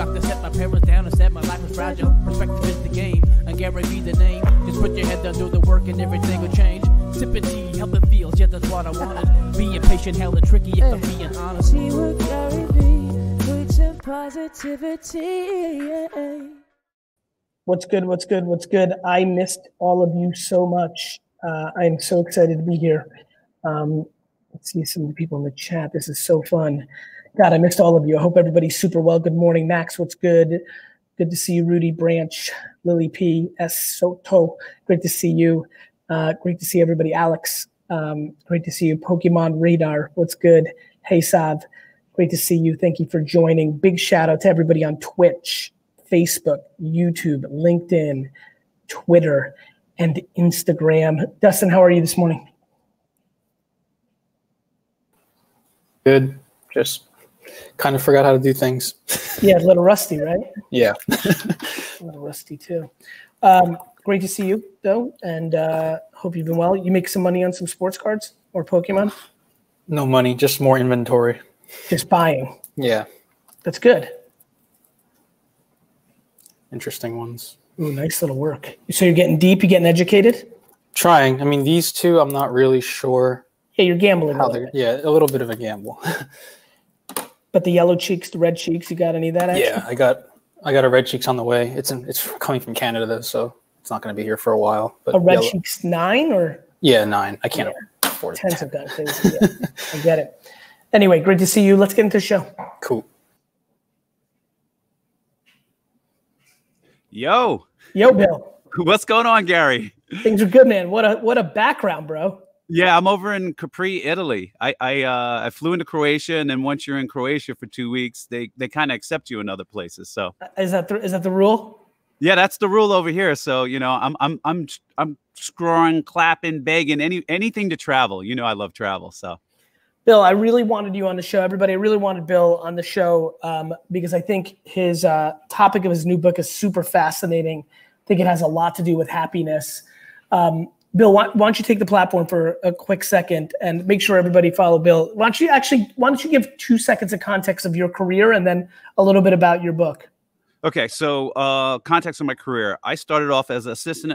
Doctor set my parents down and said my life was fragile. Perspective is the game, and GaryVee the name. Just put your head down, do the work, and everything will change. Sipping tea, helping feels, yeah, that's what I wanted. Being patient, hella tricky if I'm being honest. See what GaryVee, preaching positivity. What's good? What's good? What's good? I missed all of you so much. I'm so excited to be here. Let's see some of the people in the chat. This is so fun. God, I missed all of you. I hope everybody's super well. Good morning, Max. What's good? Good to see you, Rudy Branch, Lily P, S. Soto. Great to see you. Great to see everybody. Alex, great to see you. Pokemon Radar, what's good? Hey, Sav, great to see you. Thank you for joining. Big shout out to everybody on Twitch, Facebook, YouTube, LinkedIn, Twitter, and Instagram. Dustin, how are you this morning? Good. Just kind of forgot how to do things. Yeah, a little rusty, right? Yeah. A little rusty too. Great to see you though, and hope you've been well. You make some money on some sports cards or Pokemon? No money, just more inventory. Just buying. Yeah. That's good. Interesting ones. Ooh, nice little work. So you're getting deep, you're getting educated? Trying. I mean, these two, I'm not really sure. Yeah, you're gambling a little bit. Yeah, a little bit of a gamble. But the yellow cheeks, the red cheeks, you got any of that action? Yeah, I got a red cheeks on the way. It's coming from Canada though, so it's not going to be here for a while. But a red cheeks 9 or? Yeah, 9. I can't afford it. 10s have gone crazy. Yeah, I get it. Anyway, great to see you. Let's get into the show. Cool. Yo, Bill. What's going on, Gary? Things are good, man. What a background, bro. Yeah, I'm over in Capri, Italy. I flew into Croatia, and then once you're in Croatia for 2 weeks, they kind of accept you in other places. So is that the rule? Yeah, that's the rule over here. So I'm screwing, clapping, begging, anything to travel. You know, I love travel. So, Bill, I really wanted you on the show. Everybody, I really wanted Bill on the show because I think his topic of his new book is super fascinating. I think it has a lot to do with happiness. Bill, why don't you take the platform for a quick second and make sure everybody follow Bill. Why don't you give 2 seconds of context of your career and then a little bit about your book? Okay, so context of my career. I started off as assistant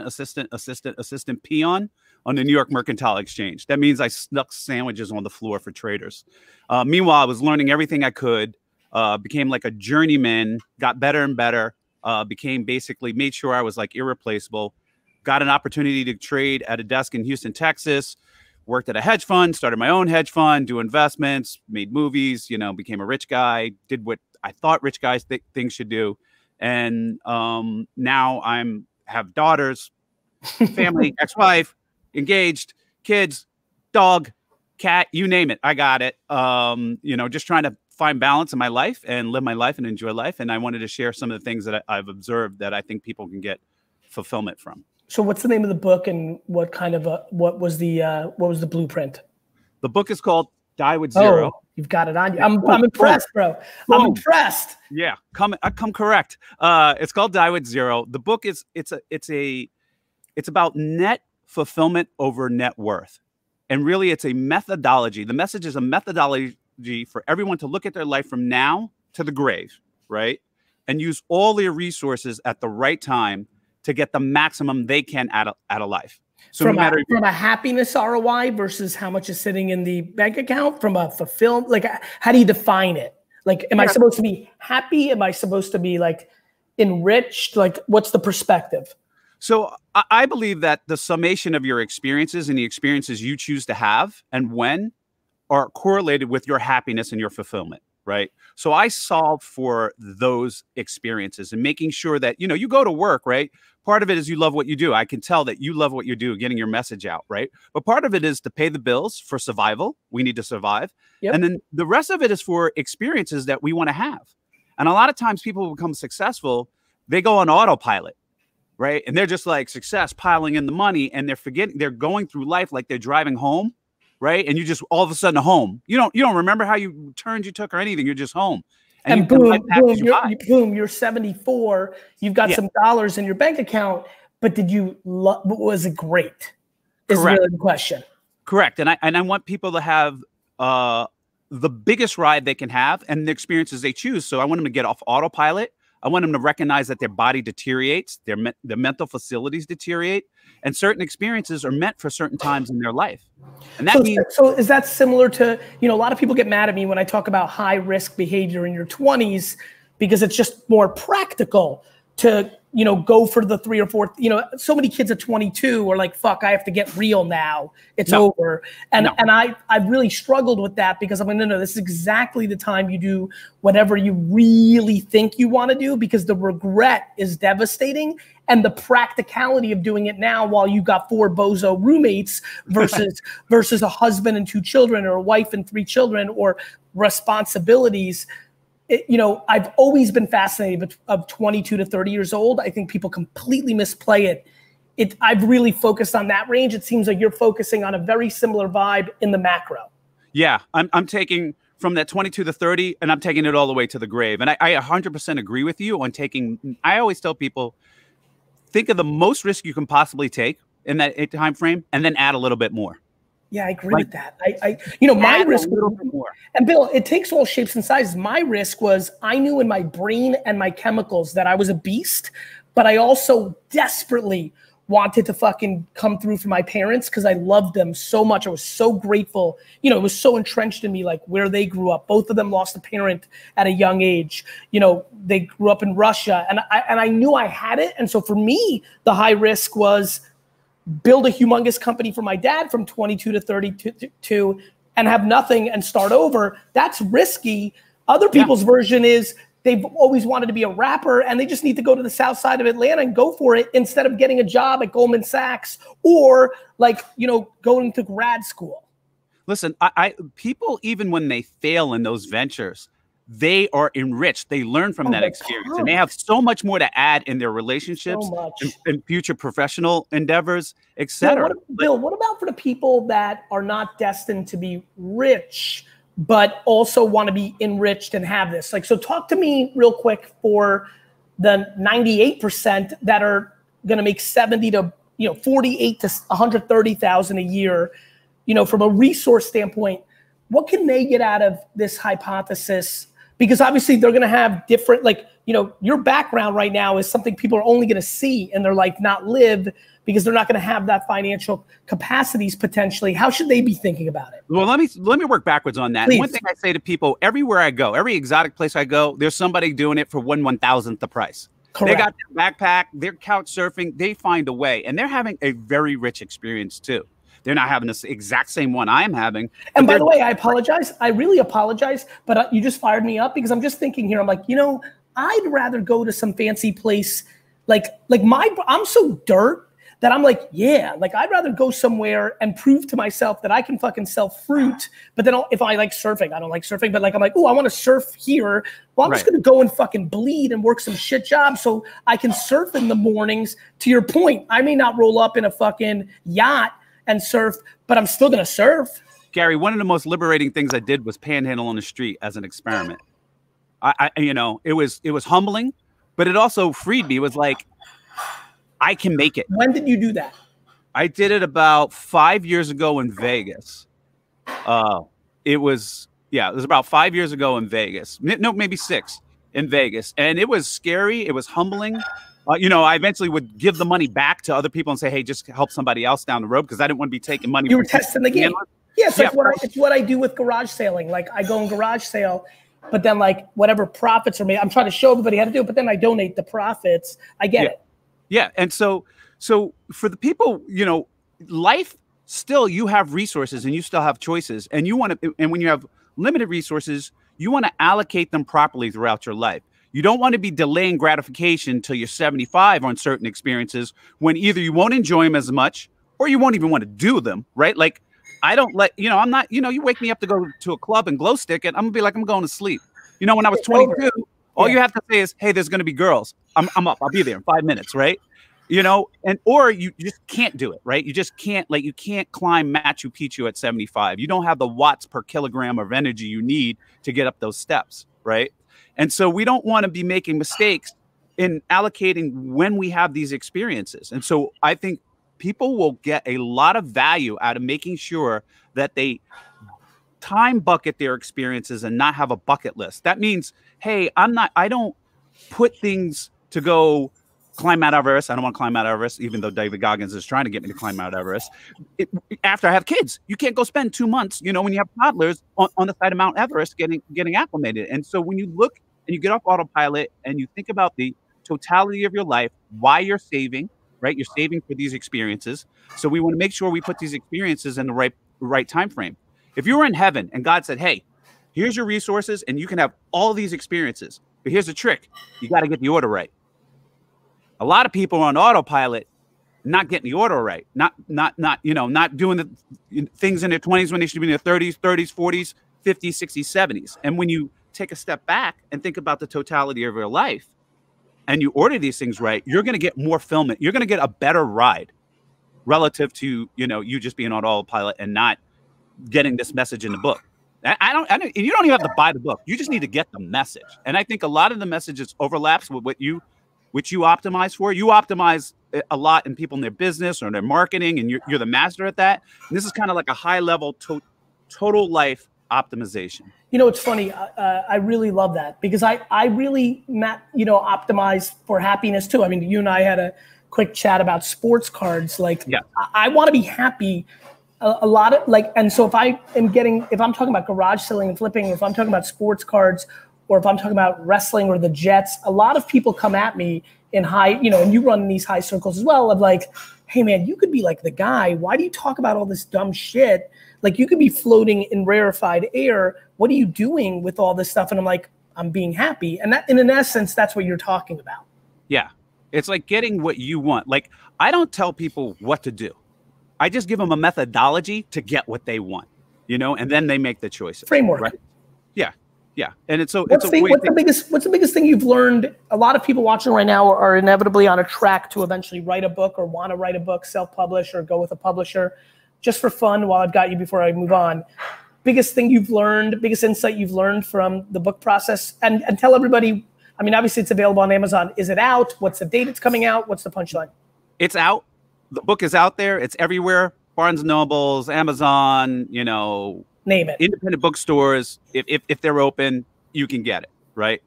peon on the New York Mercantile Exchange. That means I snuck sandwiches on the floor for traders. Meanwhile, I was learning everything I could, became like a journeyman, got better and better, made sure I was like irreplaceable. Got an opportunity to trade at a desk in Houston, Texas, worked at a hedge fund, started my own hedge fund, do investments, made movies, became a rich guy, did what I thought rich guys things should do. And now have daughters, family, ex-wife, engaged, kids, dog, cat, you name it. I got it. Just trying to find balance in my life and live my life and enjoy life. And I wanted to share some of the things that I've observed that I think people can get fulfillment from. So what's the name of the book and what was the blueprint? The book is called Die with Zero. Oh, you've got it on you. I'm impressed, bro. I'm impressed. Yeah, come correct. It's called Die with Zero. The book it's about net fulfillment over net worth. And really it's a methodology. The message is a methodology for everyone to look at their life from now to the grave, right? And use all their resources at the right time to get the maximum they can out of life. So from a happiness ROI versus how much is sitting in the bank account, from a fulfillment, like how do you define it? Like, am I supposed to be happy? Am I supposed to be like enriched? Like, what's the perspective? So I believe that the summation of your experiences and the experiences you choose to have and when are correlated with your happiness and your fulfillment, right? So I solve for those experiences and making sure that, you go to work, right? Part of it is you love what you do. I can tell that you love what you do, getting your message out, right? But part of it is to pay the bills for survival. We need to survive. Yep. And then the rest of it is for experiences that we want to have. And a lot of times people become successful, they go on autopilot, right? And they're just like success, piling in the money, and they're going through life like they're driving home, right? And you just all of a sudden home. You don't remember how you turns you took or anything. You're just home. And boom, you're 74. You've got some dollars in your bank account, but was it great? Is really the question. Correct. And I want people to have the biggest ride they can have and the experiences they choose. So I want them to get off autopilot, I want them to recognize that their body deteriorates, their mental facilities deteriorate, and certain experiences are meant for certain times in their life. And that means— So is that similar to, a lot of people get mad at me when I talk about high risk behavior in your 20s because it's just more practical to, go for the 3 or 4, so many kids at 22 are like, fuck, I have to get real now. It's over. And I've really struggled with that because I'm like, no, this is exactly the time you do whatever you really think you want to do, because the regret is devastating. And the practicality of doing it now while you got 4 bozo roommates versus a husband and 2 children, or a wife and 3 children, or responsibilities. I've always been fascinated of 22 to 30 years old. I think people completely misplay it. I've really focused on that range. It seems like you're focusing on a very similar vibe in the macro. Yeah, I'm taking from that 22 to 30, and I'm taking it all the way to the grave. And I 100% agree with you on taking— I always tell people, think of the most risk you can possibly take in that time frame, and then add a little bit more. Yeah, I agree with that. My risk, and Bill, it takes all shapes and sizes. My risk was, I knew in my brain and my chemicals that I was a beast, but I also desperately wanted to fucking come through for my parents because I loved them so much. I was so grateful. It was so entrenched in me, like where they grew up. Both of them lost a parent at a young age. They grew up in Russia, and I knew I had it. And so for me, the high risk was build a humongous company for my dad from 22 to 32 and have nothing and start over. That's risky. Other people's version is they've always wanted to be a rapper and they just need to go to the south side of Atlanta and go for it instead of getting a job at Goldman Sachs or going to grad school. Listen, people, even when they fail in those ventures, they are enriched. They learn from that experience, and they have so much more to add in their relationships and future professional endeavors, etc. Bill, what about for the people that are not destined to be rich, but also want to be enriched and have this? So talk to me real quick for the 98% that are going to make 70 to 48 to 130,000 a year. From a resource standpoint, what can they get out of this hypothesis? Because obviously they're going to have different, your background right now is something people are only going to see in their life, not live, because they're not going to have that financial capacities potentially. How should they be thinking about it? Well, let me work backwards on that. Please. One thing I say to people, everywhere I go, every exotic place I go, there's somebody doing it for 1/1000th the price. Correct. They got their backpack, they're couch surfing, they find a way, and they're having a very rich experience too. They're not having the exact same one I am having. And by the way, I apologize. I really apologize, but you just fired me up because I'm just thinking here. I'm like, I'd rather go to some fancy place. I'm so dirt that I'm like, I'd rather go somewhere and prove to myself that I can fucking sell fruit. But then if I like surfing, I don't like surfing, but I'm like, oh, I want to surf here. Well, I'm just going to go and fucking bleed and work some shit job so I can surf in the mornings. To your point, I may not roll up in a fucking yacht and surf, but I'm still gonna surf. Gary, one of the most liberating things I did was panhandle on the street as an experiment. It was humbling, but it also freed me. It was like, I can make it. When did you do that? I did it about 5 years ago in Vegas. It was about 5 years ago in Vegas. No, maybe 6 in Vegas. And it was scary. It was humbling. I eventually would give the money back to other people and say, hey, just help somebody else down the road, because I didn't want to be taking money. You were testing the game. Yeah, it's what I do with garage sailing. I go in garage sale, but then whatever profits are made, I'm trying to show everybody how to do it, but then I donate the profits. I get it. Yeah, and so for the people, life, still you have resources and you still have choices, and when you have limited resources, you want to allocate them properly throughout your life. You don't want to be delaying gratification until you're 75 on certain experiences when either you won't enjoy them as much or you won't even want to do them, right? I don't I'm not, you wake me up to go to a club and glow stick it, I'm gonna be like, I'm going to sleep. When I was 22, all you have to say is, hey, there's going to be girls. I'm up. I'll be there in 5 minutes, right? Or you just can't do it, right? You just can't, you can't climb Machu Picchu at 75. You don't have the watts per kilogram of energy you need to get up those steps, right? And so we don't want to be making mistakes in allocating when we have these experiences. And so I think people will get a lot of value out of making sure that they time bucket their experiences and not have a bucket list. That means, hey, I don't put things to go climb Mount Everest. I don't want to climb Mount Everest, even though David Goggins is trying to get me to climb Mount Everest. After I have kids, you can't go spend 2 months, you know, when you have toddlers on the side of Mount Everest getting acclimated. And so when you look and you get off autopilot and you think about the totality of your life, why you're saving, right? You're saving for these experiences. So we want to make sure we put these experiences in the right time frame. If you were in heaven and God said, hey, here's your resources and you can have all these experiences, but here's the trick. You got to get the order right. A lot of people are on autopilot, not getting the order right, not doing the things in their 20s when they should be in their 30s, 40s, 50s, 60s, 70s. And when you take a step back and think about the totality of your life and you order these things right, you're going to get more fulfillment. You're going to get a better ride relative to, you just being on autopilot and not getting this message in the book. I don't, you don't even have to buy the book. You just need to get the message. And I think a lot of the messages overlaps with which you optimize for. You optimize a lot in people in their business or their marketing, and you're the master at that. And this is kind of like a high level total life optimization. It's funny. I really love that because I really, optimize for happiness too. I mean, you and I had a quick chat about sports cards. Like, yeah. I want to be happy. A lot of and so if I'm talking about garage selling and flipping, if I'm talking about sports cards, or if I'm talking about wrestling or the Jets, a lot of people come at me in high, and you run in these high circles as well of like, hey man, you could be like the guy. Why do you talk about all this dumb shit? Like you could be floating in rarefied air. What are you doing with all this stuff? And I'm like, I'm being happy. And that, in essence, that's what you're talking about. Yeah. It's like getting what you want. Like I don't tell people what to do. I just give them a methodology to get what they want, and then they make the choices. Framework. Right? Yeah. Yeah, and it's what's the biggest thing you've learned? A lot of people watching right now are inevitably on a track to eventually write a book or want to write a book, self-publish or go with a publisher. Just for fun, while I've got you before I move on, biggest thing you've learned, biggest insight you've learned from the book process, and tell everybody. I mean, obviously it's available on Amazon. Is it out? What's the date it's coming out? What's the punchline? It's out. The book is out there. It's everywhere. Barnes & Nobles, Amazon, name it. Independent bookstores, if they're open, you can get it, right?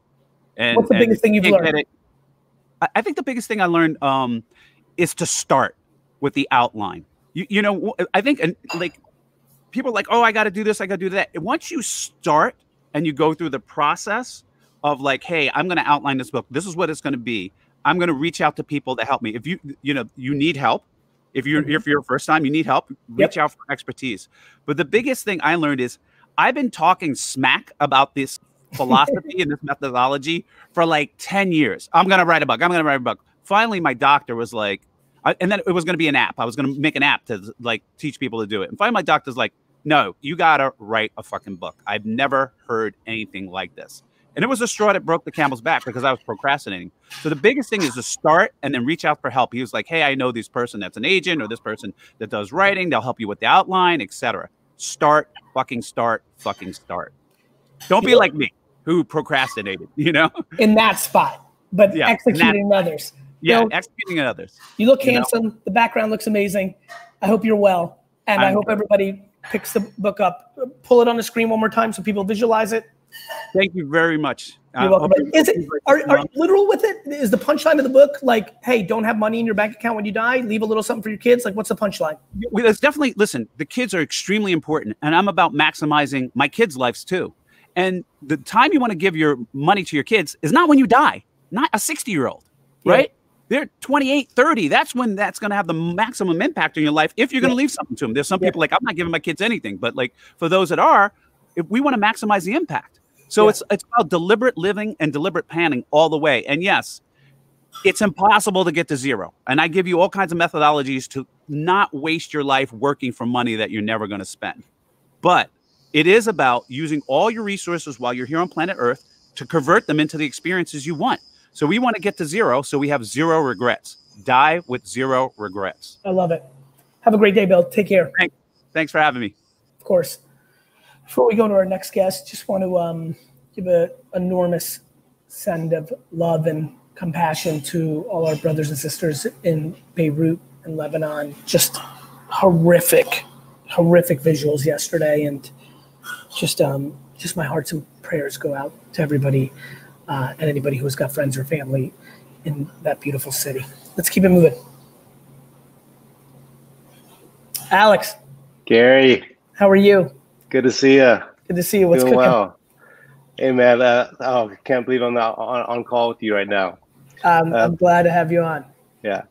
And what's the biggest thing you've learned? I think the biggest thing I learned is to start with the outline. I think like people are like, oh, I got to do this, I got to do that. Once you start and you go through the process of like, hey, I'm going to outline this book. This is what it's going to be. I'm going to reach out to people to help me. If you need help. If you're first time, you need help, reach out for expertise. But the biggest thing I learned is I've been talking smack about this philosophy and this methodology for like 10 years. I'm going to write a book. Finally, my doctor was like, and then it was going to be an app. I was going to make an app to like teach people to do it. And finally, my doctor's like, no, you got to write a fucking book. I've never heard anything like this. And it was a straw that broke the camel's back because I was procrastinating. So the biggest thing is to start and then reach out for help. He was like, hey, I know this person that's an agent or this person that does writing. They'll help you with the outline, etc. Start. Don't be like me who procrastinated, In that spot, but executing in others. Executing in others. You look handsome. The background looks amazing. I hope you're well. And I hope everybody picks the book up. Pull it on the screen one more time so people visualize it. Thank you very much. You're welcome. Are you literal with it? Is the punchline of the book like, hey, don't have money in your bank account when you die, leave a little something for your kids? Like, what's the punchline? Well, it's definitely, listen, the kids are extremely important, and I'm about maximizing my kids' lives too. And the time you want to give your money to your kids is not when you die, not a 60-year-old, right? They're 28, 30. That's when that's going to have the maximum impact on your life if you're going to leave something to them. There's some people like, I'm not giving my kids anything. But like for those that are, if we want to maximize the impact. So it's about deliberate living and deliberate planning all the way. And yes, it's impossible to get to zero. And I give you all kinds of methodologies to not waste your life working for money that you're never going to spend. But it is about using all your resources while you're here on planet Earth to convert them into the experiences you want. So we want to get to zero so we have zero regrets. Die with zero regrets. I love it. Have a great day, Bill. Take care. Thanks for having me. Of course. Before we go to our next guest, just want to give an enormous send of love and compassion to all our brothers and sisters in Beirut and Lebanon. Just horrific visuals yesterday, and just my hearts and prayers go out to everybody and anybody who's got friends or family in that beautiful city. Let's keep it moving. Alex. Gary. How are you? Good to see you. Good to see you. What's Doing cooking? well. Hey, man. I can't believe I'm not on call with you right now. I'm glad to have you on. Yeah.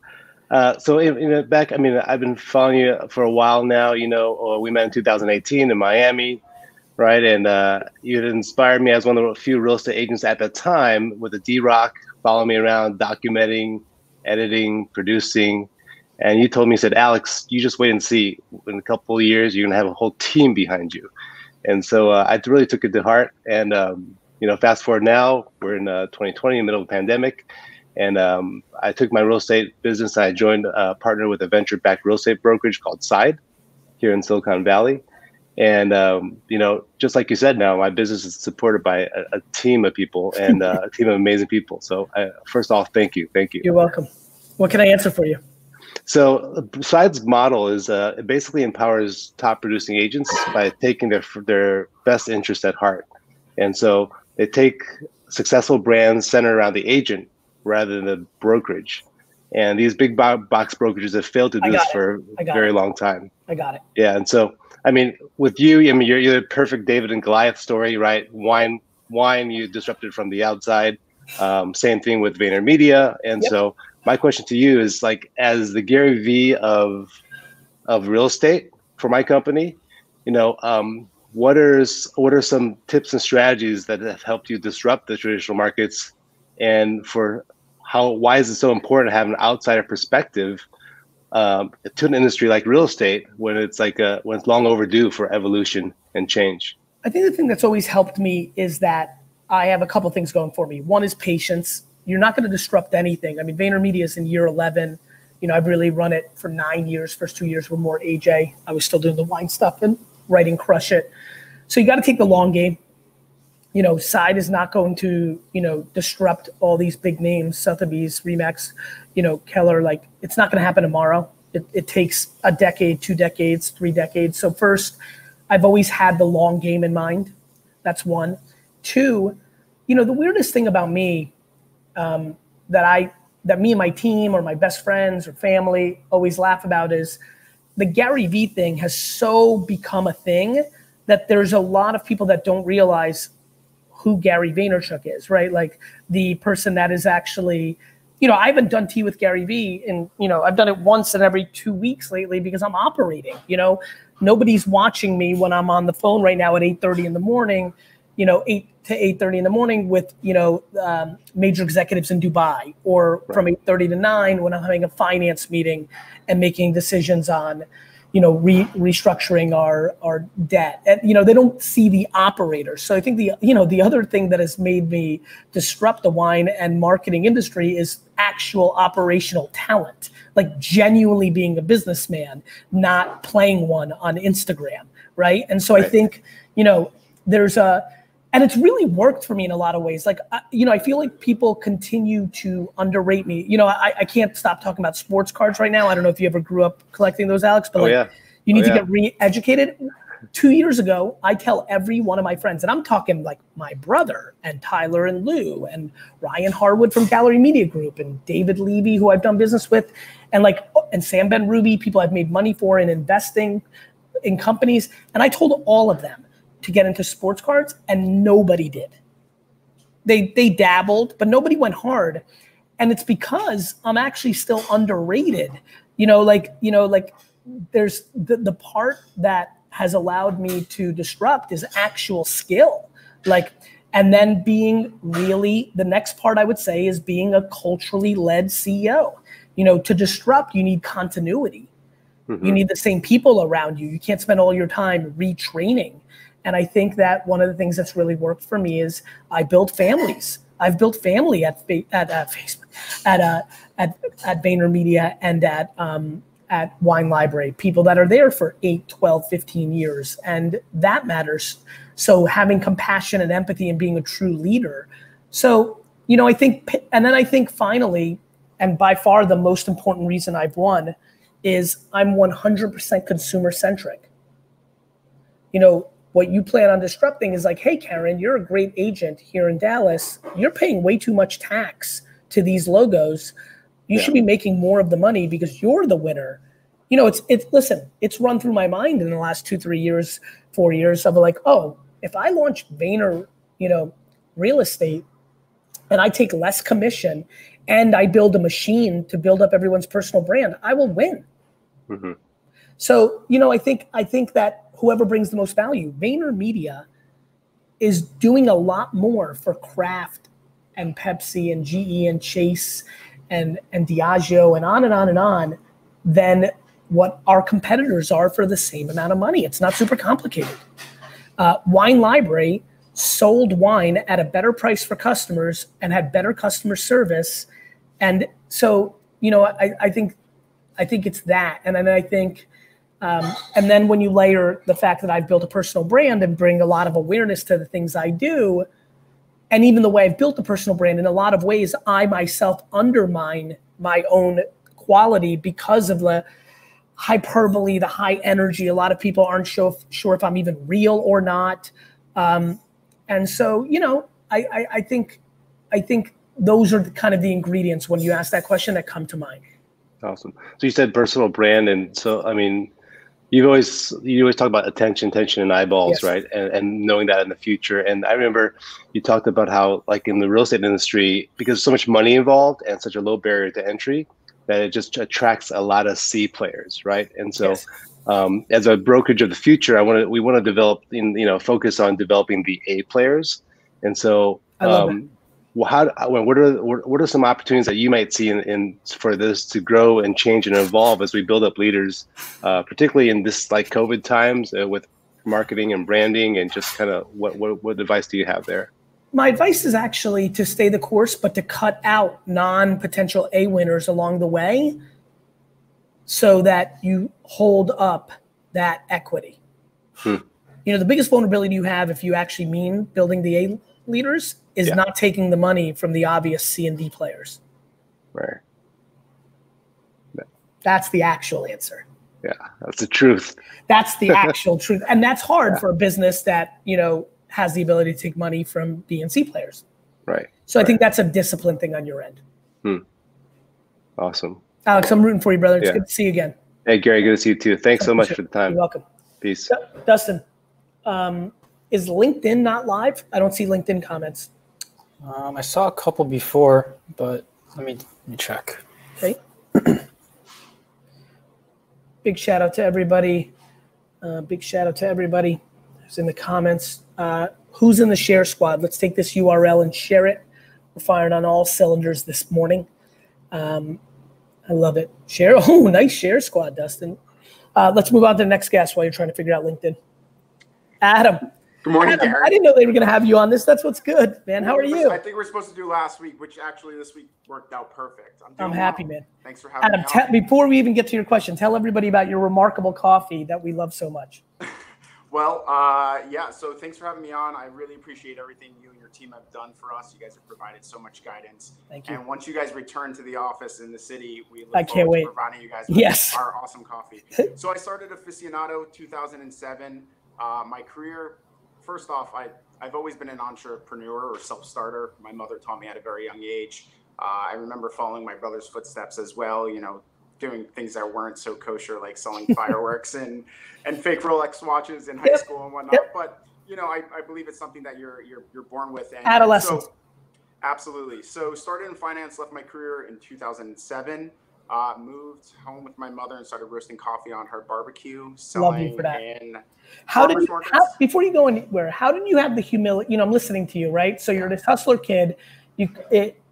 So back, I've been following you for a while now. We met in 2018 in Miami, right? And you had inspired me as one of the few real estate agents at the time with the D-Rock, following me around, documenting, editing, producing. And you told me, said, Alex, you just wait and see. In a couple of years, you're going to have a whole team behind you. And so I really took it to heart. And, fast forward now, we're in 2020, in the middle of the pandemic. And I took my real estate business. I joined a partner with a venture-backed real estate brokerage called Side here in Silicon Valley. And, just like you said, now my business is supported by a team of people and a team of amazing people. So first off, thank you. Thank you. You're welcome. What can I answer for you? So Side's model is it basically empowers top producing agents by taking their best interest at heart. And so they take successful brands centered around the agent rather than the brokerage. And these big box brokerages have failed to do this for a very long time. I got it. Yeah. And so, with you, you're the perfect David and Goliath story, right? Wine, you disrupted from the outside. Same thing with VaynerMedia. And so my question to you is, like, as the GaryVee of real estate for my company, what are some tips and strategies that have helped you disrupt the traditional markets, and why is it so important to have an outsider perspective to an industry like real estate when it's long overdue for evolution and change? I think the thing that's always helped me is that I have a couple things going for me. One is patience. You're not going to disrupt anything. VaynerMedia is in year 11. I've really run it for 9 years. First 2 years were more AJ. I was still doing the wine stuff and writing Crush It. So you got to take the long game. Side is not going to, disrupt all these big names, Sotheby's, Remax, Keller. Like, it's not going to happen tomorrow. It takes a decade, 2 decades, 3 decades. So first, I've always had the long game in mind. That's one. Two, the weirdest thing about me that me and my team or my best friends or family always laugh about is the GaryVee thing has so become a thing that there's a lot of people that don't realize who Gary Vaynerchuk is, right? Like, the person that is actually, I haven't done tea with GaryVee, and, I've done it once in every 2 weeks lately because I'm operating. Nobody's watching me when I'm on the phone right now at 8:30 in the morning, 8 to 8:30 in the morning with, major executives in Dubai, or from 8:30 to 9 when I'm having a finance meeting and making decisions on, restructuring our debt. And, they don't see the operators. So I think the other thing that has made me disrupt the wine and marketing industry is actual operational talent, like genuinely being a businessman, not playing one on Instagram, right? And so I think, and it's really worked for me in a lot of ways. Like, I feel like people continue to underrate me. I can't stop talking about sports cards right now. I don't know if you ever grew up collecting those, Alex, but you need to get re-educated. 2 years ago, I tell every one of my friends, and I'm talking like my brother and Tyler and Lou and Ryan Harwood from Gallery Media Group and David Levy, who I've done business with, and Sam Ben Ruby, people I've made money for in investing in companies. And I told all of them to get into sports cards, and nobody did. They dabbled, but nobody went hard. And it's because I'm actually still underrated. There's the part that has allowed me to disrupt is actual skill. And then being really, the next part I would say is being a culturally led CEO. To disrupt, you need continuity. Mm-hmm. You need the same people around you. You can't spend all your time retraining. And I think that one of the things that's really worked for me is I built families. I've built family at Facebook, at VaynerMedia, and at Wine Library, people that are there for 8, 12, 15 years. And that matters. So having compassion and empathy and being a true leader. So, I think finally, and by far the most important reason I've won, is I'm 100% consumer centric. what you plan on disrupting is like, hey, Karen, you're a great agent here in Dallas. You're paying way too much tax to these logos. You should be making more of the money because you're the winner. You know, listen, it's run through my mind in the last 2, 3 years, 4 years of like, oh, if I launch Vayner, you know, real estate and I take less commission and I build a machine to build up everyone's personal brand, I will win. Mm-hmm. So, you know, I think that whoever brings the most value, VaynerMedia is doing a lot more for Kraft and Pepsi and GE and Chase and Diageo and on and on and on than what our competitors are for the same amount of money. It's not super complicated. Wine Library sold wine at a better price for customers and had better customer service. And so, you know, I think it's that. And then I think, and then when you layer the fact that I've built a personal brand and bring a lot of awareness to the things I do, and even the way I've built a personal brand, in a lot of ways, I myself undermine my own quality because of the hyperbole, the high energy. A lot of people aren't sure if I'm even real or not. And so, you know, I think those are kind of the ingredients when you ask that question that come to mind. Awesome. So you said personal brand, and so I mean, you always talk about attention, and eyeballs, yes, right? And knowing that in the future. And I remember you talked about how, like in the real estate industry, because there's so much money involved and such a low barrier to entry, that it just attracts a lot of C players, right? And so, yes, as a brokerage of the future, we want to develop, focus on developing the A players. And so, I love it. What are some opportunities that you might see for this to grow and change and evolve as we build up leaders, particularly in this like COVID times with marketing and branding, and just kind of what advice do you have there? My advice is actually to stay the course, but to cut out non-potential A winners along the way so that you hold up that equity. You know, the biggest vulnerability you have if you actually mean building the A leaders is not taking the money from the obvious C and D players. Right. Yeah. That's the actual answer. Yeah, that's the truth. That's the actual truth. And that's hard for a business that, you know, has the ability to take money from B and C players. Right. So I think that's a discipline thing on your end. Awesome. Alex, I'm rooting for you, brother. It's good to see you again. Hey, Gary, good to see you too. Thanks so much for the time. You're welcome. Peace. Dustin, is LinkedIn not live? I don't see LinkedIn comments. I saw a couple before, but let me check. Okay. Big shout out to everybody. Who's in the comments. Who's in the share squad? Let's take this URL and share it. We're firing on all cylinders this morning. I love it. Share. Oh, nice share squad, Dustin. Let's move on to the next guest while you're trying to figure out LinkedIn. Adam. Good morning, Adam, Gary. I didn't know they were going to have you on this. That's what's good, man. How are you? I think we're supposed to do last week, which actually this week worked out perfect. I'm happy, man. Thanks for having me on. Before we even get to your question, tell everybody about your remarkable coffee that we love so much. Well, so thanks for having me on. I really appreciate everything you and your team have done for us. You guys have provided so much guidance. Thank you. And once you guys return to the office in the city, we look can't forward wait. to providing you guys with our awesome coffee. So I started Aficionado 2007. My career, first off, I've always been an entrepreneur or self-starter. My mother taught me at a very young age. I remember following my brother's footsteps as well, you know, doing things that weren't so kosher, like selling fireworks and fake Rolex watches in high school and whatnot. But, you know, I believe it's something that you're born with. And adolescence. So, absolutely. So started in finance, left my career in 2007, moved home with my mother and started roasting coffee on her barbecue, selling. Love you for that. Before you go anywhere, how did you have the humility? You know, I'm listening to you, right? So you're this hustler kid,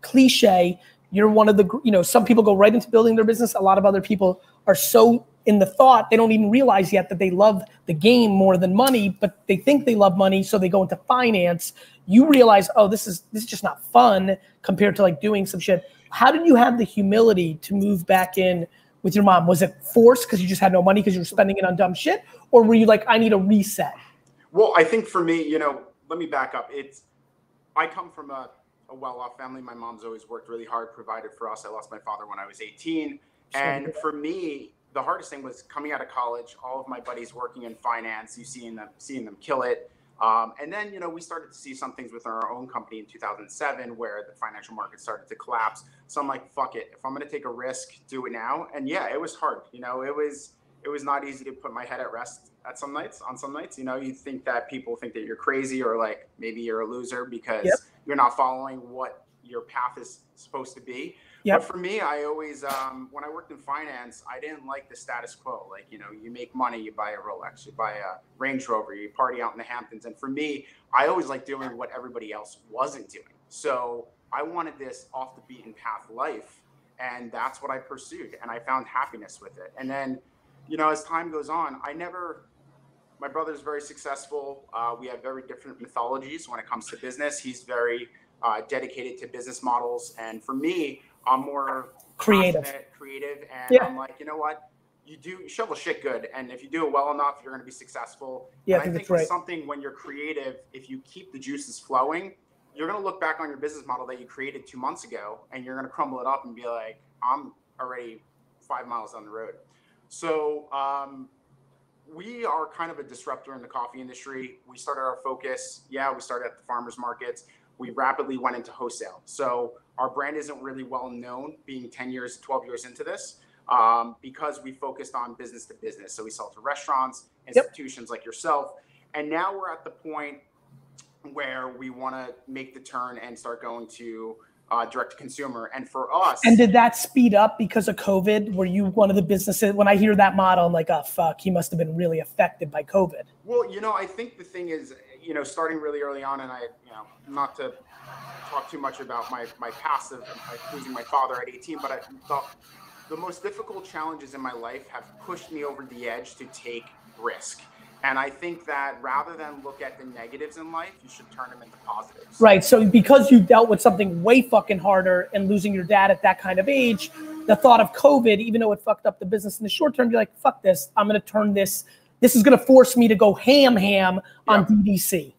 cliche. You're one of the, you know, some people go right into building their business. A lot of other people are so in the thought, they don't even realize yet that they love the game more than money, but they think they love money. So they go into finance. You realize, oh, this is just not fun compared to like doing some shit. How did you have the humility to move back in with your mom? Was it forced because you just had no money because you were spending it on dumb shit? Or were you like, I need a reset? Well, I think for me, you know, let me back up. I come from a well-off family. My mom's always worked really hard, provided for us. I lost my father when I was 18. And for me, the hardest thing was coming out of college, all of my buddies working in finance, seeing them kill it. And then, you know, we started to see some things with our own company in 2007 where the financial market started to collapse. So I'm like, fuck it. If I'm going to take a risk, do it now. And yeah, it was hard. You know, it was not easy to put my head at rest on some nights. You know, you think that people think that you're crazy or like maybe you're a loser because you're not following what your path is supposed to be. But for me, I always, when I worked in finance, I didn't like the status quo. Like, you know, you make money, you buy a Rolex, you buy a Range Rover, you party out in the Hamptons. And for me, I always liked doing what everybody else wasn't doing. So I wanted this off the beaten path life. And that's what I pursued. And I found happiness with it. And then, you know, as time goes on, my brother's very successful. We have very different mythologies when it comes to business. He's very dedicated to business models. And for me, I'm more creative, and I'm like, you know what, you shovel shit good, and if you do it well enough, you're going to be successful. And I think it's something when you're creative, if you keep the juices flowing, you're going to look back on your business model that you created 2 months ago, and you're going to crumble it up and be like, I'm already 5 miles down the road. So we are kind of a disruptor in the coffee industry. We started our focus. We started at the farmers markets. We rapidly went into wholesale. So our brand isn't really well known being 12 years into this because we focused on business to business. So we sell to restaurants, institutions like yourself. And now we're at the point where we want to make the turn and start going to direct to consumer. And for us. And did that speed up because of COVID? Were you one of the businesses? When I hear that model, I'm like, oh, fuck, he must have been really affected by COVID. Well, you know, I think the thing is, you know, starting really early on, and not to talk too much about my past of losing my father at 18, but I thought the most difficult challenges in my life have pushed me over the edge to take risk. And I think that rather than look at the negatives in life, you should turn them into positives. Right. So because you dealt with something way fucking harder and losing your dad at that kind of age, the thought of COVID, even though it fucked up the business in the short term, you're like, fuck this. I'm going to turn this. This is going to force me to go ham on DDC.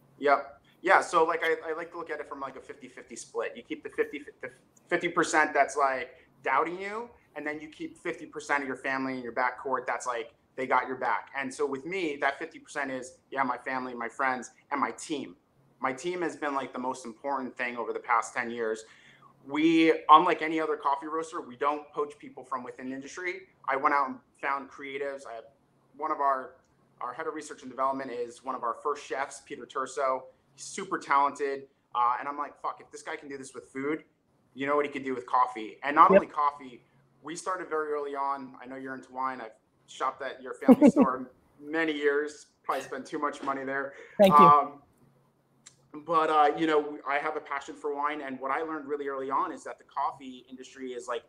Yeah. So like, I like to look at it from like a 50-50 split. You keep the 50% that's like doubting you. And then you keep 50% of your family in your backcourt. That's like, they got your back. And so with me, that 50% is, my family, my friends, and my team. My team has been like the most important thing over the past 10 years. We, unlike any other coffee roaster, we don't poach people from within the industry. I went out and found creatives. I have one of our head of research and development is one of our first chefs, Peter Turso. He's super talented. And I'm like, fuck, if this guy can do this with food, you know what he could do with coffee. And not only coffee, we started very early on. I know you're into wine. I've shopped at your family store many years, probably spent too much money there. Thank you. But I have a passion for wine. And what I learned really early on is that the coffee industry is like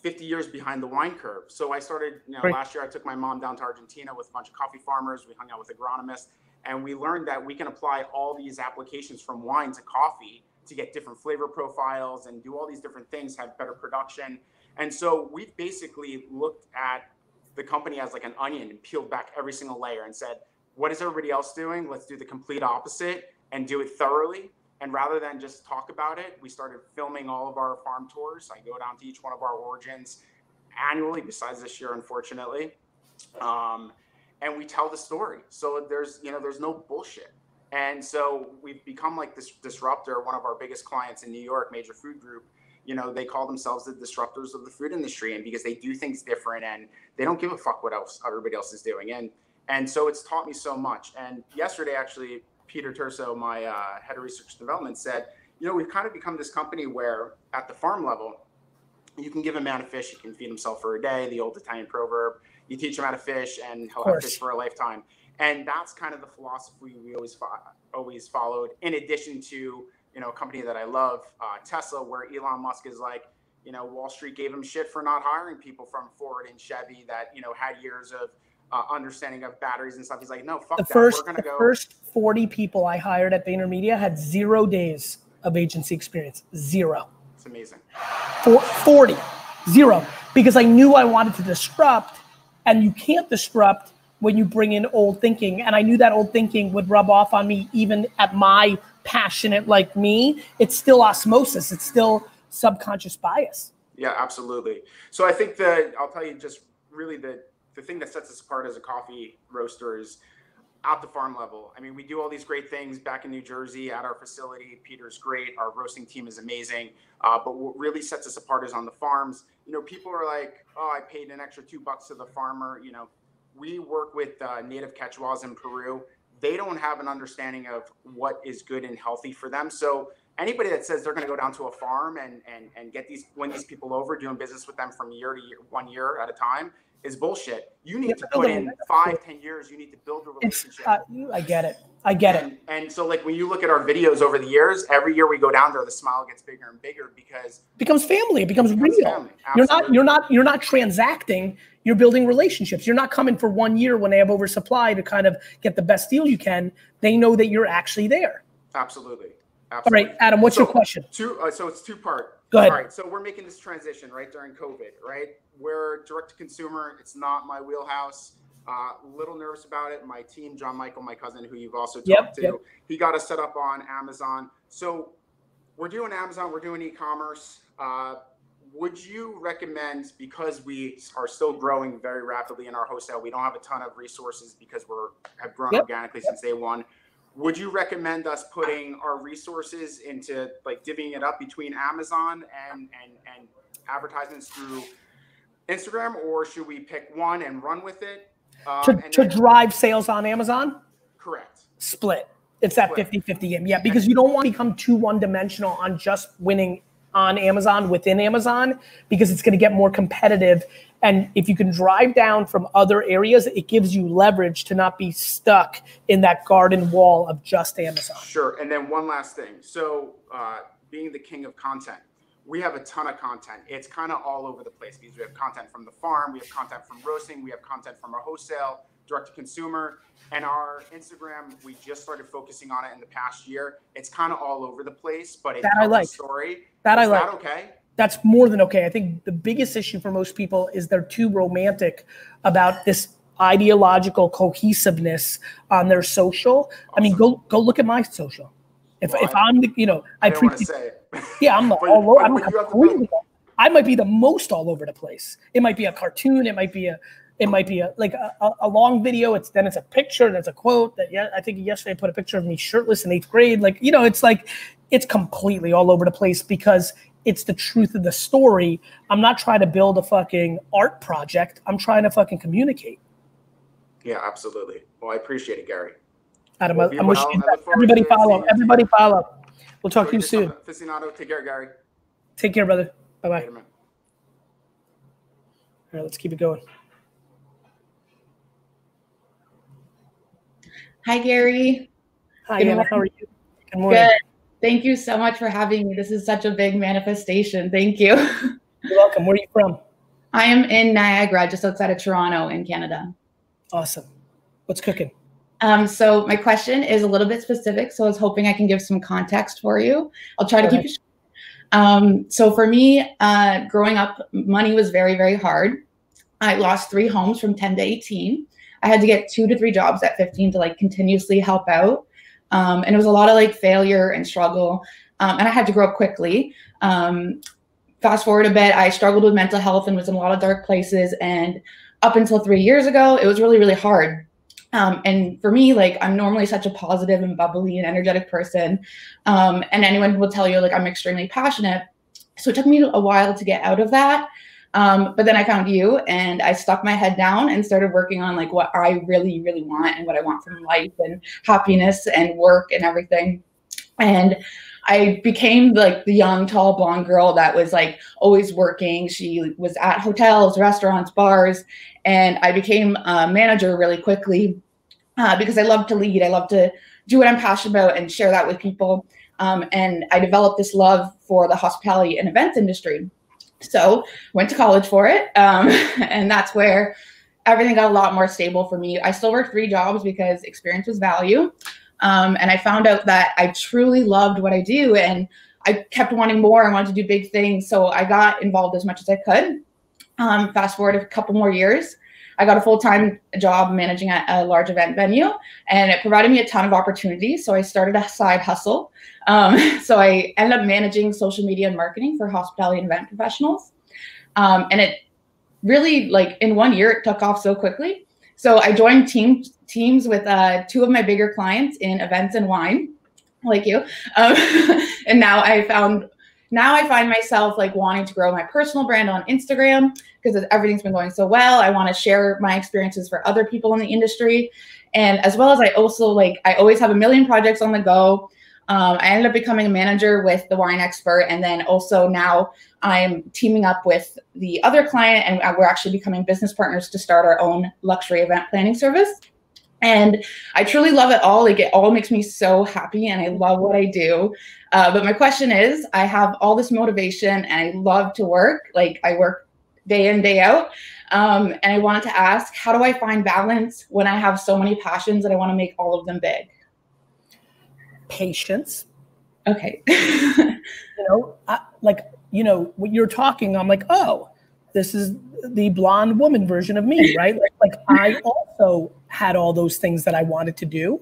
50 years behind the wine curve. So I started, last year I took my mom down to Argentina with a bunch of coffee farmers. We hung out with agronomists, and we learned that we can apply all these applications from wine to coffee to get different flavor profiles and do all these different things, have better production. And so we've basically looked at the company as like an onion and peeled back every single layer and said, what is everybody else doing? Let's do the complete opposite and do it thoroughly. And rather than just talk about it, we started filming all of our farm tours. I go down to each one of our origins annually, besides this year, unfortunately. And we tell the story. So there's no bullshit. And so we've become like this disruptor. One of our biggest clients in New York, Major Food Group, they call themselves the disruptors of the food industry, and because they do things different and they don't give a fuck what else everybody else is doing. And so it's taught me so much. And yesterday, actually, Peter Turso, my head of research and development, said, we've kind of become this company where at the farm level, you can give a man a fish, he can feed himself for a day, the old Italian proverb. You teach him how to fish and he'll have fish for a lifetime. And that's kind of the philosophy we always followed, in addition to, a company that I love, Tesla, where Elon Musk is like, Wall Street gave him shit for not hiring people from Ford and Chevy that, had years of understanding of batteries and stuff. He's like, no, fuck that. We're going to go. The first 40 people I hired at VaynerMedia had 0 days of agency experience. 0. It's amazing. 40. 0. Because I knew I wanted to disrupt, and you can't disrupt when you bring in old thinking. And I knew that old thinking would rub off on me even at my passionate like me. It's still osmosis. It's still subconscious bias. Yeah, absolutely. So I think I'll tell you just really the the thing that sets us apart as a coffee roaster is at the farm level. I mean, we do all these great things back in New Jersey at our facility. Peter's great. Our roasting team is amazing. But what really sets us apart is on the farms. You know, people are like, oh, I paid an extra $2 to the farmer. You know, we work with native Quechuas in Peru. They don't have an understanding of what is good and healthy for them. So anybody that says they're going to go down to a farm and get win these people over, doing business with them from year to year, 1 year at a time, is bullshit. You need to put in 5-10 years. You need to build a relationship. I get it. I get it. And so, like, when you look at our videos over the years, every year we go down there, the smile gets bigger and bigger because it becomes family. It becomes real. You're not transacting. You're building relationships. You're not coming for 1 year when they have oversupply to kind of get the best deal you can. They know that you're actually there. Absolutely. All right, Adam, what's your question? So it's two-part. Go ahead. All right, so we're making this transition, right, during COVID, right? We're direct-to-consumer. It's not my wheelhouse. Little nervous about it. My team, John Michael, my cousin, who you've also talked to, he got us set up on Amazon. So we're doing Amazon. We're doing e-commerce. Would you recommend, because we are still growing very rapidly in our wholesale, we don't have a ton of resources because have grown organically since day one. Would you recommend us putting our resources into, like, divvying it up between Amazon and advertisements through Instagram, or should we pick one and run with it? To drive sales on Amazon? Correct. Split. It's that 50-50 game. Yeah, because you don't want to become too one-dimensional on just winning on Amazon within Amazon, because it's going to get more competitive. And if you can drive down from other areas, it gives you leverage to not be stuck in that garden wall of just Amazon. Sure. And then one last thing. So being the king of content, we have a ton of content. It's kind of all over the place because we have content from the farm, we have content from roasting, we have content from our wholesale, direct to consumer, and our Instagram. We just started focusing on it in the past year. It's kind of all over the place, but it's a story. Is that okay? That's more than okay. I think the biggest issue for most people is they're too romantic about this ideological cohesiveness on their social. Awesome. I mean, go look at my social. If I'm the, I don't want to say it. Yeah, I'm all over. I might be the most all over the place. It might be a cartoon. It might be a long video. It's a picture and it's a quote that, I think yesterday I put a picture of me shirtless in 8th grade. It's completely all over the place because it's the truth of the story. I'm not trying to build a fucking art project. I'm trying to fucking communicate. Yeah, absolutely. Well, I appreciate it, Gary. Adam, I'm wishing you that. Everybody follow. Everybody follow. We'll talk to you soon. Aficionado. Take care, Gary. Take care, brother. Bye-bye. Later, man. All right, let's keep it going. Hi, Gary. Hi, Anna. How are you? Good morning. Good. Thank you so much for having me. This is such a big manifestation. Thank you. You're welcome. Where are you from? I am in Niagara, just outside of Toronto in Canada. Awesome. What's cooking? So my question is a little bit specific, so I was hoping I can give some context for you. I'll try to keep it short. So for me, growing up, money was very, very hard. I lost 3 homes from 10 to 18. I had to get 2 to 3 jobs at 15 to continuously help out. And it was a lot of failure and struggle. And I had to grow up quickly. Fast forward a bit, I struggled with mental health and was in a lot of dark places. And up until 3 years ago, it was really, really hard. And for me, I'm normally such a positive and bubbly and energetic person. And anyone will tell you, I'm extremely passionate. So it took me a while to get out of that. But then I found you and I stuck my head down and started working on what I really, really want and what I want from life and happiness and work and everything. And I became the young, tall, blonde girl that was always working. She was at hotels, restaurants, bars, and I became a manager really quickly because I love to lead. I love to do what I'm passionate about and share that with people. And I developed this love for the hospitality and events industry. So went to college for it. And that's where everything got a lot more stable for me. I still worked 3 jobs because experience was value. And I found out that I truly loved what I do and I kept wanting more. I wanted to do big things. So I got involved as much as I could. Fast forward a couple more years, I got a full-time job managing at a large event venue and it provided me a ton of opportunities. So I started a side hustle. So I ended up managing social media and marketing for hospitality and event professionals. And it really like in 1 year, it took off so quickly. So I joined teams with 2 of my bigger clients in events and wine, like you. And now I find myself like wanting to grow my personal brand on Instagram because everything's been going so well. I want to share my experiences for other people in the industry. And as well as I always have a million projects on the go. I ended up becoming a manager with the Wine Expert. And then also now I'm teaming up with the other client and we're actually becoming business partners to start our own luxury event planning service. And I truly love it all. Like it all makes me so happy and I love what I do. But my question is, I have all this motivation and I love to work. Like I work day in, day out. And I wanted to ask, how do I find balance when I have so many passions and I want to make all of them big? Patience. Okay. When you're talking, I'm like, oh, this is the blonde woman version of me, right? like I also had all those things that I wanted to do.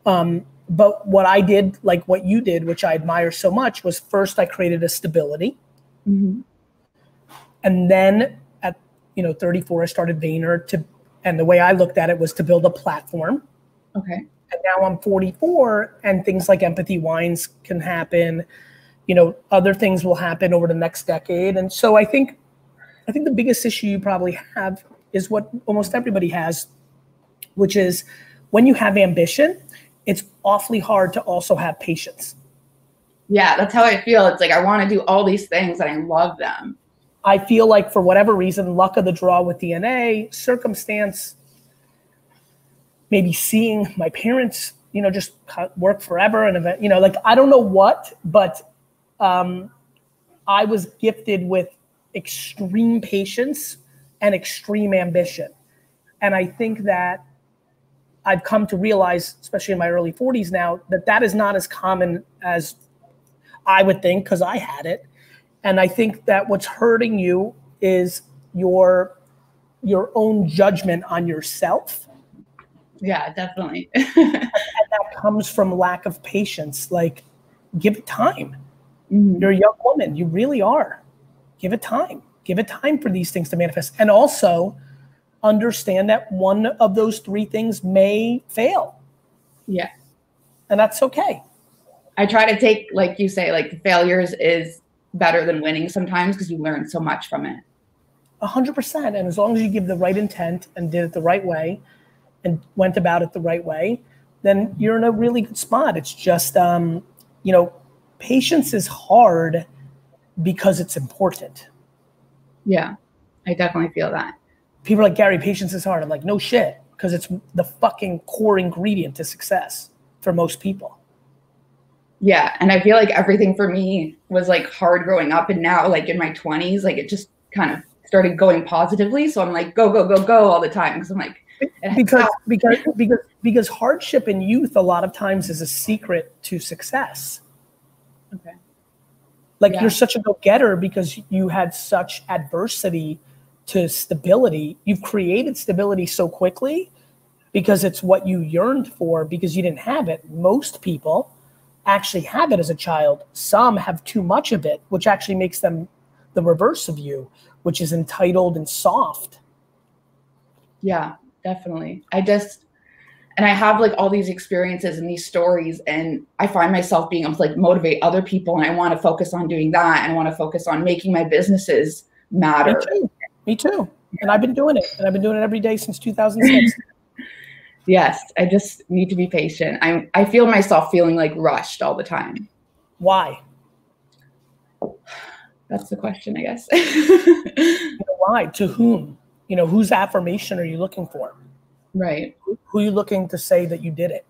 But what I did, like what you did, which I admire so much, was first I created a stability. Mm-hmm. And then at 34, I started Vayner and the way I looked at it was to build a platform. Okay. And now I'm 44 and things like Empathy Wines can happen. Other things will happen over the next decade. And so I think the biggest issue you probably have is what almost everybody has, which is when you have ambition, it's awfully hard to also have patience. Yeah, that's how I feel. It's like I want to do all these things and I love them. I feel like for whatever reason, luck of the draw with DNA, circumstance, maybe seeing my parents, just work forever and event, I don't know what, but I was gifted with extreme patience and extreme ambition. And I think that I've come to realize, especially in my early 40s now, that is not as common as I would think because I had it. And I think that what's hurting you is your own judgment on yourself. Yeah, definitely. and that comes from lack of patience. Like, give it time. Mm-hmm. You're a young woman. You really are. Give it time. Give it time for these things to manifest. And also understand that one of those 3 things may fail. Yeah. And that's okay. I try to take, like you say, like failures is better than winning sometimes because you learn so much from it. 100%. And as long as you give the right intent and did it the right way and went about it the right way, then you're in a really good spot. It's just, patience is hard because it's important. Yeah, I definitely feel that. People are like, Gary, patience is hard. I'm like, no shit, because it's the fucking core ingredient to success for most people. Yeah, and I feel like everything for me was like hard growing up, and now like in my 20s, like it just kind of started going positively. So I'm like, go, go, go, go all the time. Because I'm like, because hardship in youth a lot of times is a secret to success. Okay. Like you're such a go-getter because you had such adversity to stability. You've created stability so quickly because it's what you yearned for because you didn't have it. Most people actually have it as a child. Some have too much of it, which actually makes them the reverse of you, which is entitled and soft. Yeah, definitely. And I have like all these experiences and these stories, and I find myself being able to like motivate other people, and I want to focus on doing that, and I want to focus on making my businesses matter. Me too. And I've been doing it, and I've been doing it every day since 2006. Yes, I just need to be patient. I feel myself feeling like rushed all the time. Why? That's the question, I guess. Why? To whom? Whose affirmation are you looking for? Right. Who are you looking to say that you did it?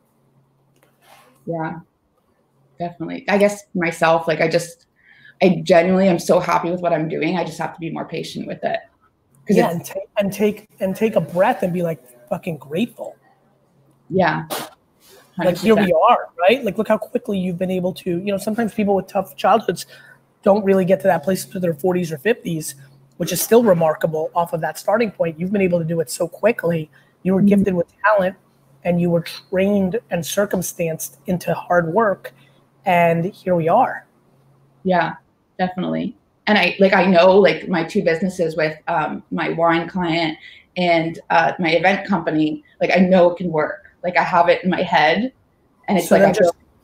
Yeah, definitely. I guess myself, like I genuinely am so happy with what I'm doing. I just have to be more patient with it. Yeah, and take a breath and be like fucking grateful. Yeah. 100%. Like here we are, right? Like look how quickly you've been able to, sometimes people with tough childhoods don't really get to that place until their 40s or 50s, which is still remarkable off of that starting point. You've been able to do it so quickly. You were gifted with talent and you were trained and circumstanced into hard work. And here we are. Yeah, definitely. And I know like my two businesses with my wine client and my event company, like I know it can work. Like I have it in my head, and it's so like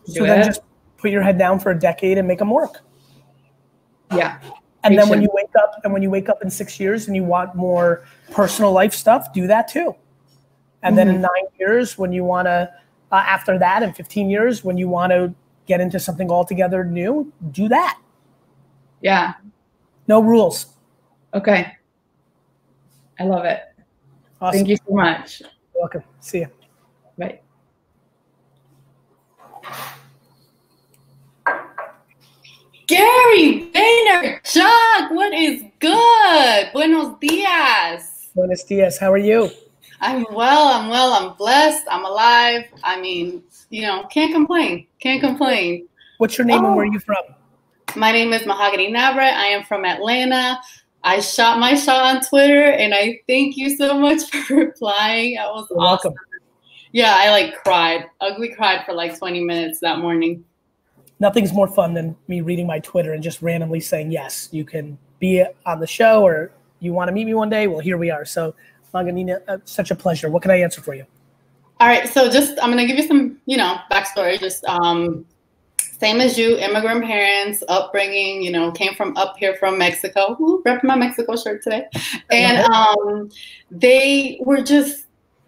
then just put your head down for a decade and make them work. Yeah. And then when you wake up in 6 years and you want more personal life stuff, do that too. And then in 9 years, when you want to, after that, in 15 years, when you want to get into something altogether new, do that. Yeah. No rules. Okay. I love it. Awesome. Thank you so much. You're welcome. See you. Bye. Gary Vaynerchuk, what is good? Buenos dias. Buenos dias. How are you? I'm well. I'm blessed. I'm alive. I mean, you know, can't complain. Can't complain. What's your name and where are you from? My name is Mahogany Navrat. I am from Atlanta. I shot my shot on Twitter, and I thank you so much for replying. That was You're awesome. welcome. Yeah, I like ugly cried for like 20 minutes that morning. Nothing's more fun than me reading my Twitter and just randomly saying, yes, you can be on the show, or you want to meet me one day? Well, here we are. So, Maganina, such a pleasure. What can I answer for you? All right. So I'm going to give you some, backstory. Just same as you, immigrant parents, upbringing, came from up here from Mexico. Ooh, repping my Mexico shirt today. And they were just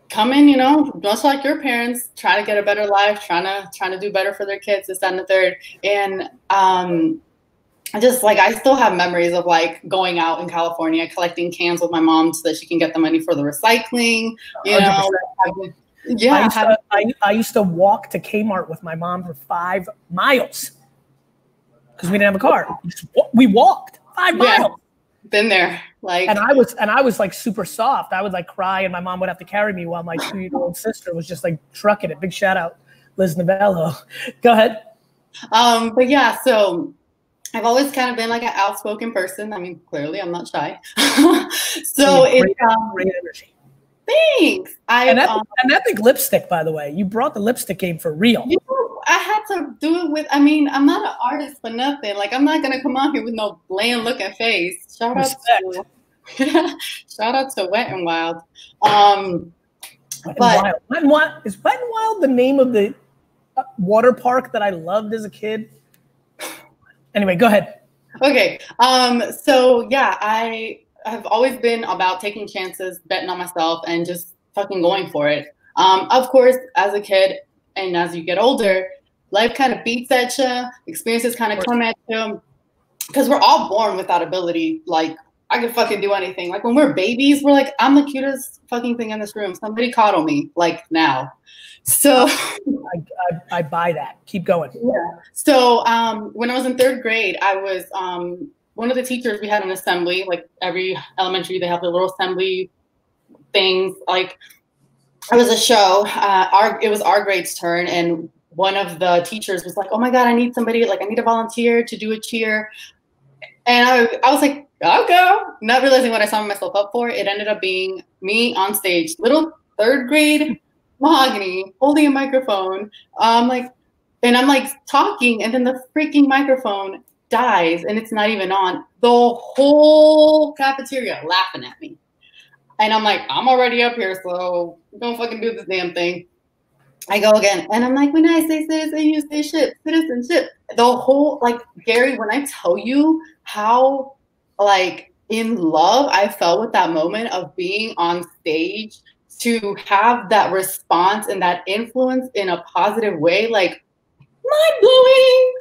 coming, much like your parents, trying to get a better life, trying to do better for their kids, this, that, and the third. And I still have memories of like going out in California, collecting cans with my mom so that she can get the money for the recycling. Yeah. I used to walk to Kmart with my mom for 5 miles because we didn't have a car. We walked 5 miles. Been there. And I was like super soft. I would like cry and my mom would have to carry me while my 2-year-old sister was just like trucking it. Big shout out, Liz Novello. Go ahead. But yeah, so I've always kind of been like an outspoken person. I mean, clearly I'm not shy. So it's great energy. Thanks. And epic lipstick, by the way. You brought the lipstick game for real. I had to do it with, I'm not an artist for nothing. Like, I'm not going to come out here with no bland looking face. Shout out to Wet and Wild. Wet and Wild. Is Wet and Wild the name of the water park that I loved as a kid? Anyway, go ahead. Okay. So yeah, I have always been about taking chances, betting on myself, and just fucking going for it. Of course, as a kid and as you get older, life kind of beats at you. Experiences kind of come at you. Because we're all born without ability. Like, I can fucking do anything. Like, when we're babies, we're like, I'm the cutest fucking thing in this room. Somebody coddle me, like, now. So I buy that. Keep going. Yeah. So when I was in 3rd grade, I was one of the teachers. We had an assembly, like every elementary, they have the little assembly things. Like, it was a show. It was our grade's turn, and one of the teachers was like, "Oh my God, I need somebody. Like, I need a volunteer to do a cheer." And I was like, "I'll go," not realizing what I signed myself up for. It ended up being me on stage, little 3rd grade Mahogany holding a microphone. I'm like talking, and then the freaking microphone dies, and it's not even on. The whole cafeteria laughing at me. And I'm like, I'm already up here, so don't fucking do this damn thing. I go again. And I'm like, when I say citizen, you say shit, citizenship. The whole, like, Gary, when I tell you how, like, in love I felt with that moment of being on stage, to have that response and that influence in a positive way, like, mind-blowing.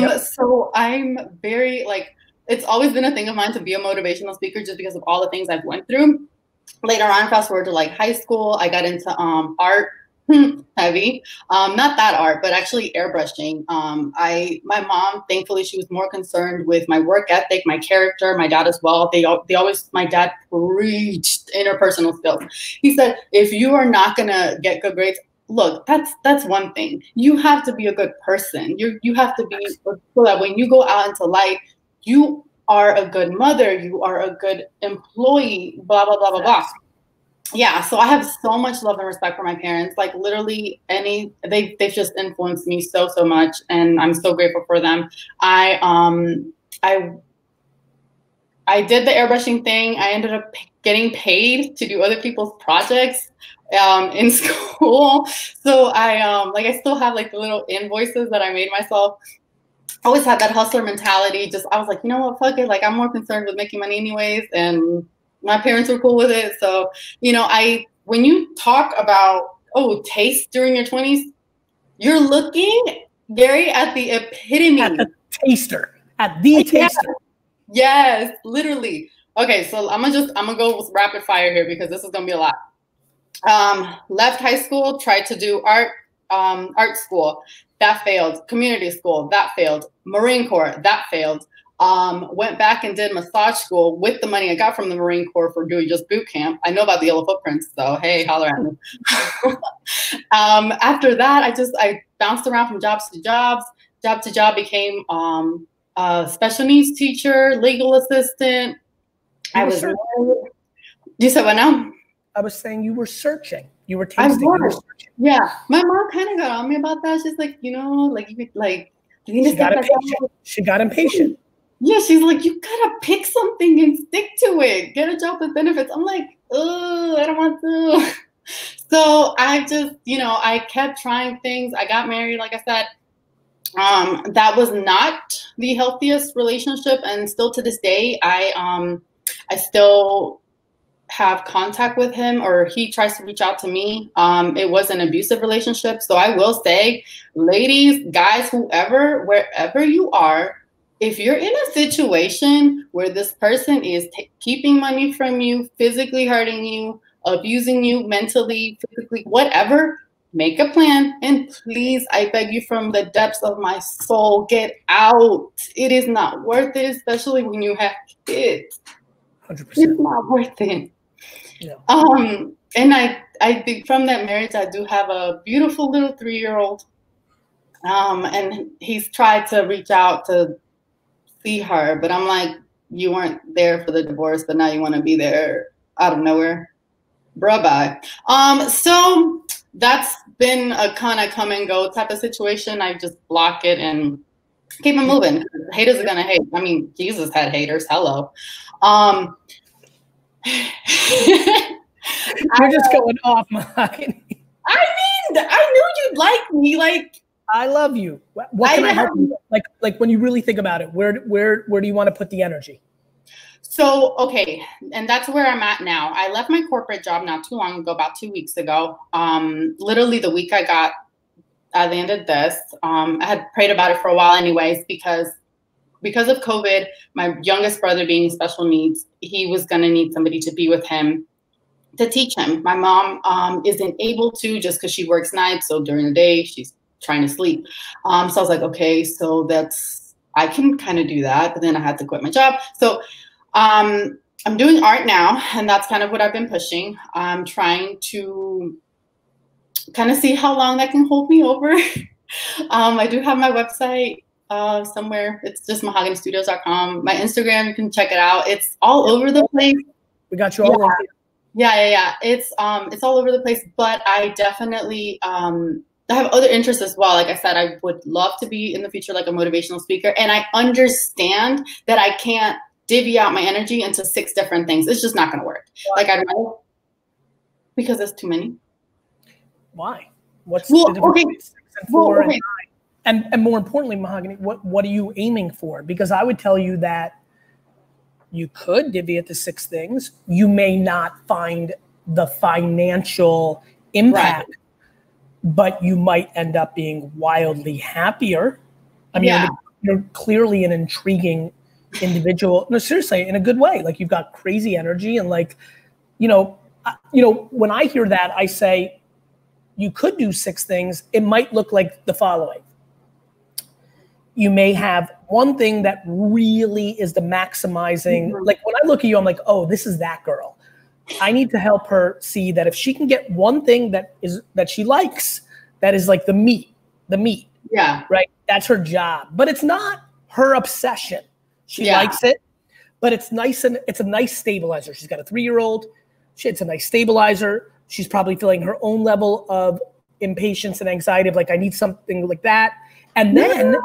Yep. So I'm very, like, it's always been a thing of mine to be a motivational speaker just because of all the things I've went through. Later on, fast forward to like high school, I got into art, heavy. Not that art, but actually airbrushing. My mom, thankfully, she was more concerned with my work ethic, my character, my dad as well. My dad preached interpersonal skills. He said, if you are not gonna get good grades, look, that's one thing. You have to be a good person. You have to be, so that when you go out into life, you are a good mother, you are a good employee, blah, blah, blah, blah, blah. Yeah, so I have so much love and respect for my parents. Like, literally they've just influenced me so much, and I'm so grateful for them. I I did the airbrushing thing. I ended up getting paid to do other people's projects in school. So I still have like the little invoices that I made myself. I always had that hustler mentality. I was like, you know what, fuck it. Like, I'm more concerned with making money anyways. And my parents were cool with it. So, when you talk about, taste during your 20s, you're looking, Gary, at the epitome. At the taster. At the taster. Yes, literally. Okay, so I'm gonna go with rapid fire here because this is gonna be a lot. Left high school, tried to do art school. That failed. Community school, that failed. Marine Corps, that failed. Went back and did massage school with the money I got from the Marine Corps for doing just boot camp. I know about the yellow footprints, so hey, holler at me. After that, I bounced around from jobs to jobs. Job to job, became a special needs teacher, legal assistant. You said what now? I was saying you were searching. You were tasting. You were searching. Yeah, my mom kind of got on me about that. She's like, She got impatient. Yeah, she's like, you gotta pick something and stick to it. Get a job with benefits. I'm like, oh, I don't want to. So I just, I kept trying things. I got married, like I said. That was not the healthiest relationship, and still to this day, I still have contact with him, or he tries to reach out to me. It was an abusive relationship. So I will say, ladies, guys, whoever, wherever you are, if you're in a situation where this person is keeping money from you, physically hurting you, abusing you mentally, physically, whatever, make a plan. And please, I beg you from the depths of my soul, get out. It is not worth it, especially when you have kids. 100%. It's not worth it. Yeah. And I think from that marriage, I do have a beautiful little 3-year-old. And he's tried to reach out to see her, but I'm like, you weren't there for the divorce, but now you want to be there out of nowhere. Bruh, bye. So that's been a kind of come and go type of situation. I just block it and keep it moving. Haters are gonna hate. I mean, Jesus had haters. Hello. You're just going off, Mahogany. I knew you'd like me. Like, I love you. What can I help you? Like when you really think about it, where do you want to put the energy? So, okay, and that's where I'm at now. I left my corporate job not too long ago, about 2 weeks ago. Literally the week I landed this. I had prayed about it for a while anyways, because of COVID, my youngest brother being special needs, he was going to need somebody to be with him to teach him. My mom isn't able to just because she works nights. So during the day, she's trying to sleep. So I was like, okay, so I can kind of do that. But then I had to quit my job. So I'm doing art now, and that's kind of what I've been pushing. I'm trying to kind of see how long that can hold me over. I do have my website somewhere. It's just mahoganystudios.com. My Instagram, you can check it out. It's all over the place. We got you all over here. Yeah. It's all over the place, but I definitely I have other interests as well. Like I said, I would love to be in the future like a motivational speaker, and I understand that I can't divvy out my energy into 6 different things. It's just not going to work. Why? Like, I don't know, because there's too many. Why? What's the difference between 6 and 4 okay. and 9? And more importantly, Mahogany, what are you aiming for? Because I would tell you that you could divvy it to 6 things. You may not find the financial impact, but you might end up being wildly happier. I mean, you're clearly an intriguing individual. No, seriously, in a good way. Like, you've got crazy energy, and like, when I hear that, I say, you could do 6 things. It might look like the following. You may have one thing that really is the maximizing. Mm-hmm. Like, when I look at you, I'm like, oh, this is that girl. I need to help her see that if she can get one thing that she likes, that is like the meat. Yeah. Right. That's her job, but it's not her obsession. She likes it, but it's nice, and it's a nice stabilizer. She's got a 3-year-old. It's a nice stabilizer. She's probably feeling her own level of impatience and anxiety of like, I need something like that. And then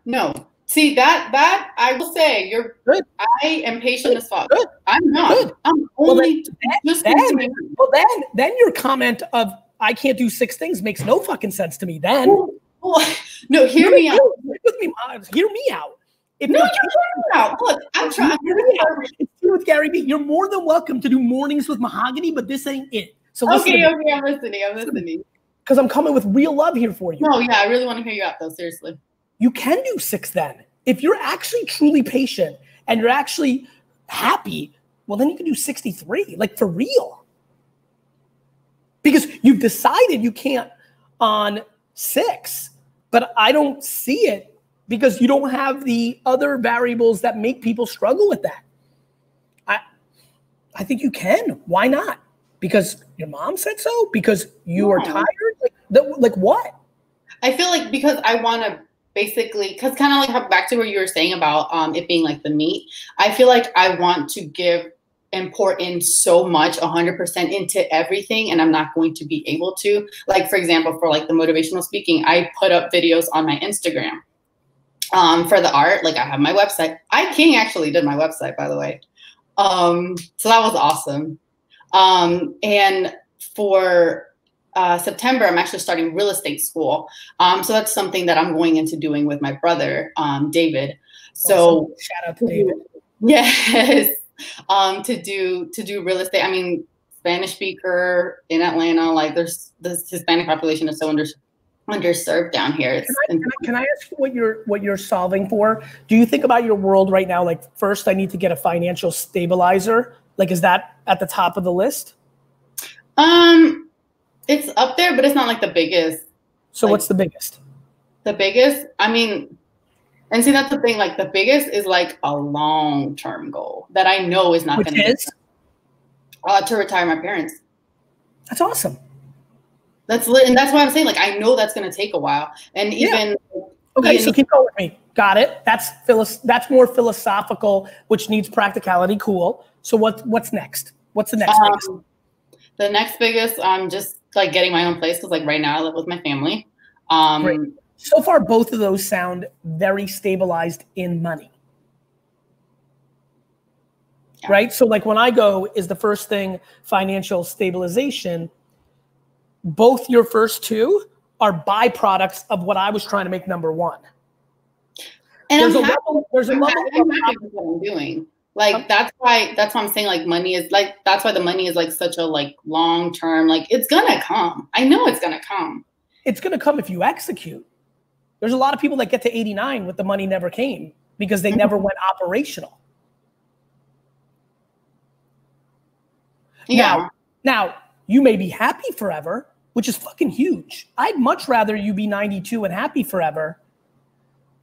no. See that I will say you're Good. I am patient as fuck. Good. I'm not. Good. I'm only then your comment of I can't do 6 things makes no fucking sense to me. Then no, hear me out. Hear me out. If No, you're hear me out. Look, I'm trying. It's with GaryVee. You're more than welcome to do mornings with Mahogany, but this ain't it. So Okay, I'm listening. Because I'm coming with real love here for you. No, yeah, I really want to hear you out though, seriously. You can do 6 then. If you're actually truly patient and you're actually happy, well, then you can do 63, like for real. Because you've decided you can't on 6, but I don't see it because you don't have the other variables that make people struggle with that. I think you can. Why not? Because your mom said so? Because you are tired? Like what? I feel like because I want to basically, because kind of like how back to what you were saying about it being like the meat, I feel like I want to give and pour in so much 100% into everything, and I'm not going to be able to. Like, for example, for like the motivational speaking, I put up videos on my Instagram for the art. Like I have my website. King actually did my website, by the way. So that was awesome. And for September, I'm actually starting real estate school. So that's something that I'm going into doing with my brother, David. So awesome. Shout out to David. Yes. To do real estate. I mean, Spanish speaker in Atlanta, like there's this Hispanic population is so underserved down here. Can I ask you what you're solving for? Do you think about your world right now? Like, first I need to get a financial stabilizer. Like, is that at the top of the list? It's up there, but it's not like the biggest. So what's the biggest? The biggest, I mean, and see, that's the thing, like the biggest is like a long-term goal that I know is not going to be to retire my parents. That's awesome. And that's why I'm saying, like, I know that's going to take a while. And even okay, so keep going with me. Got it. That's more philosophical, which needs practicality. Cool. So what's next? What's the next biggest? The next biggest, I'm just like getting my own place because like right now I live with my family. Great. So far, both of those sound very stabilized in money. Yeah. Right? So like when I go, is the first thing financial stabilization. Both your first 2 are byproducts of what I was trying to make number 1. And there's a level of what I'm doing. Like that's why I'm saying like money is like, that's why the money is like such a like long term, like it's gonna come. I know it's gonna come. It's gonna come if you execute. There's a lot of people that get to 89 with the money never came because they never went operational. Yeah. Now you may be happy forever, which is fucking huge. I'd much rather you be 92 and happy forever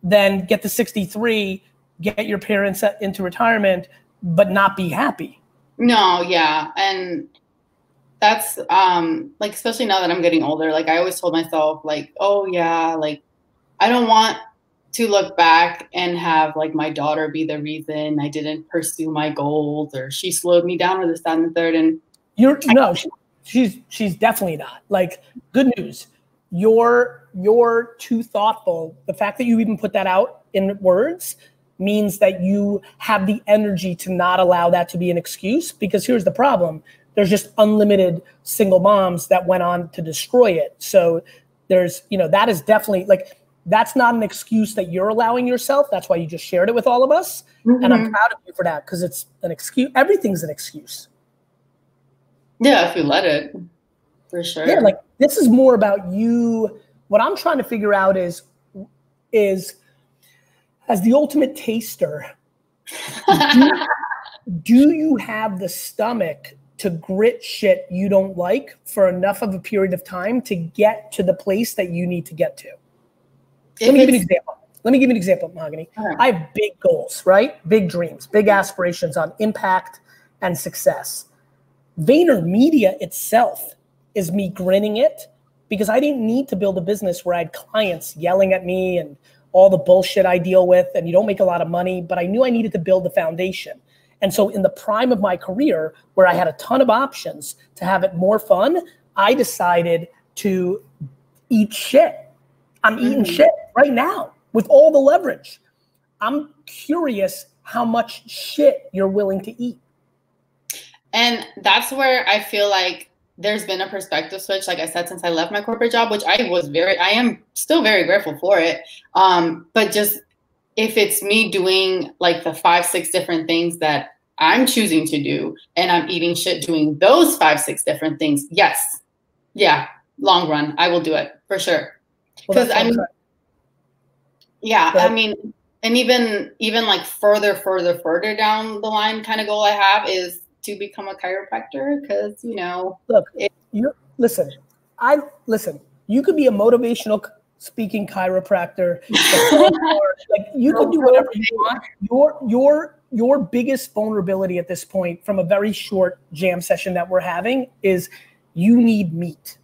than get to 63, get your parents into retirement, but not be happy. No, yeah. And that's like, especially now that I'm getting older, like I always told myself like, oh yeah, like I don't want to look back and have like my daughter be the reason I didn't pursue my goals or she slowed me down or this, that, and the third. And she's definitely not. Like, good news. You're too thoughtful. The fact that you even put that out in words means that you have the energy to not allow that to be an excuse, because here's the problem. There's just unlimited single moms that went on to destroy it. So there's, that is definitely like, that's not an excuse that you're allowing yourself. That's why you just shared it with all of us. Mm-hmm. And I'm proud of you for that, because it's an excuse. Everything's an excuse. Yeah, if you let it, for sure. Yeah, like this is more about you. What I'm trying to figure out is as the ultimate taster, do you have the stomach to grit shit you don't like for enough of a period of time to get to the place that you need to get to? Let me give you an example, Mahogany. Right. I have big goals, right? Big dreams, big aspirations on impact and success. VaynerMedia itself is me grinning it because I didn't need to build a business where I had clients yelling at me and all the bullshit I deal with, and you don't make a lot of money, but I knew I needed to build the foundation. And so in the prime of my career, where I had a ton of options to have it more fun, I decided to eat shit. I'm eating shit right now with all the leverage. I'm curious how much shit you're willing to eat. And that's where I feel like there's been a perspective switch, like I said, since I left my corporate job, which I am still very grateful for it. But just if it's me doing like the 5-6 different things that I'm choosing to do, and I'm eating shit doing those 5-6 different things, yes. Yeah, long run, I will do it for sure. Because I mean, yeah, I mean, and even like further down the line kind of goal I have is to become a chiropractor, because look, listen, you could be a motivational speaking chiropractor. Like you can do whatever you want. Your biggest vulnerability at this point, from a very short jam session that we're having, is you need meat.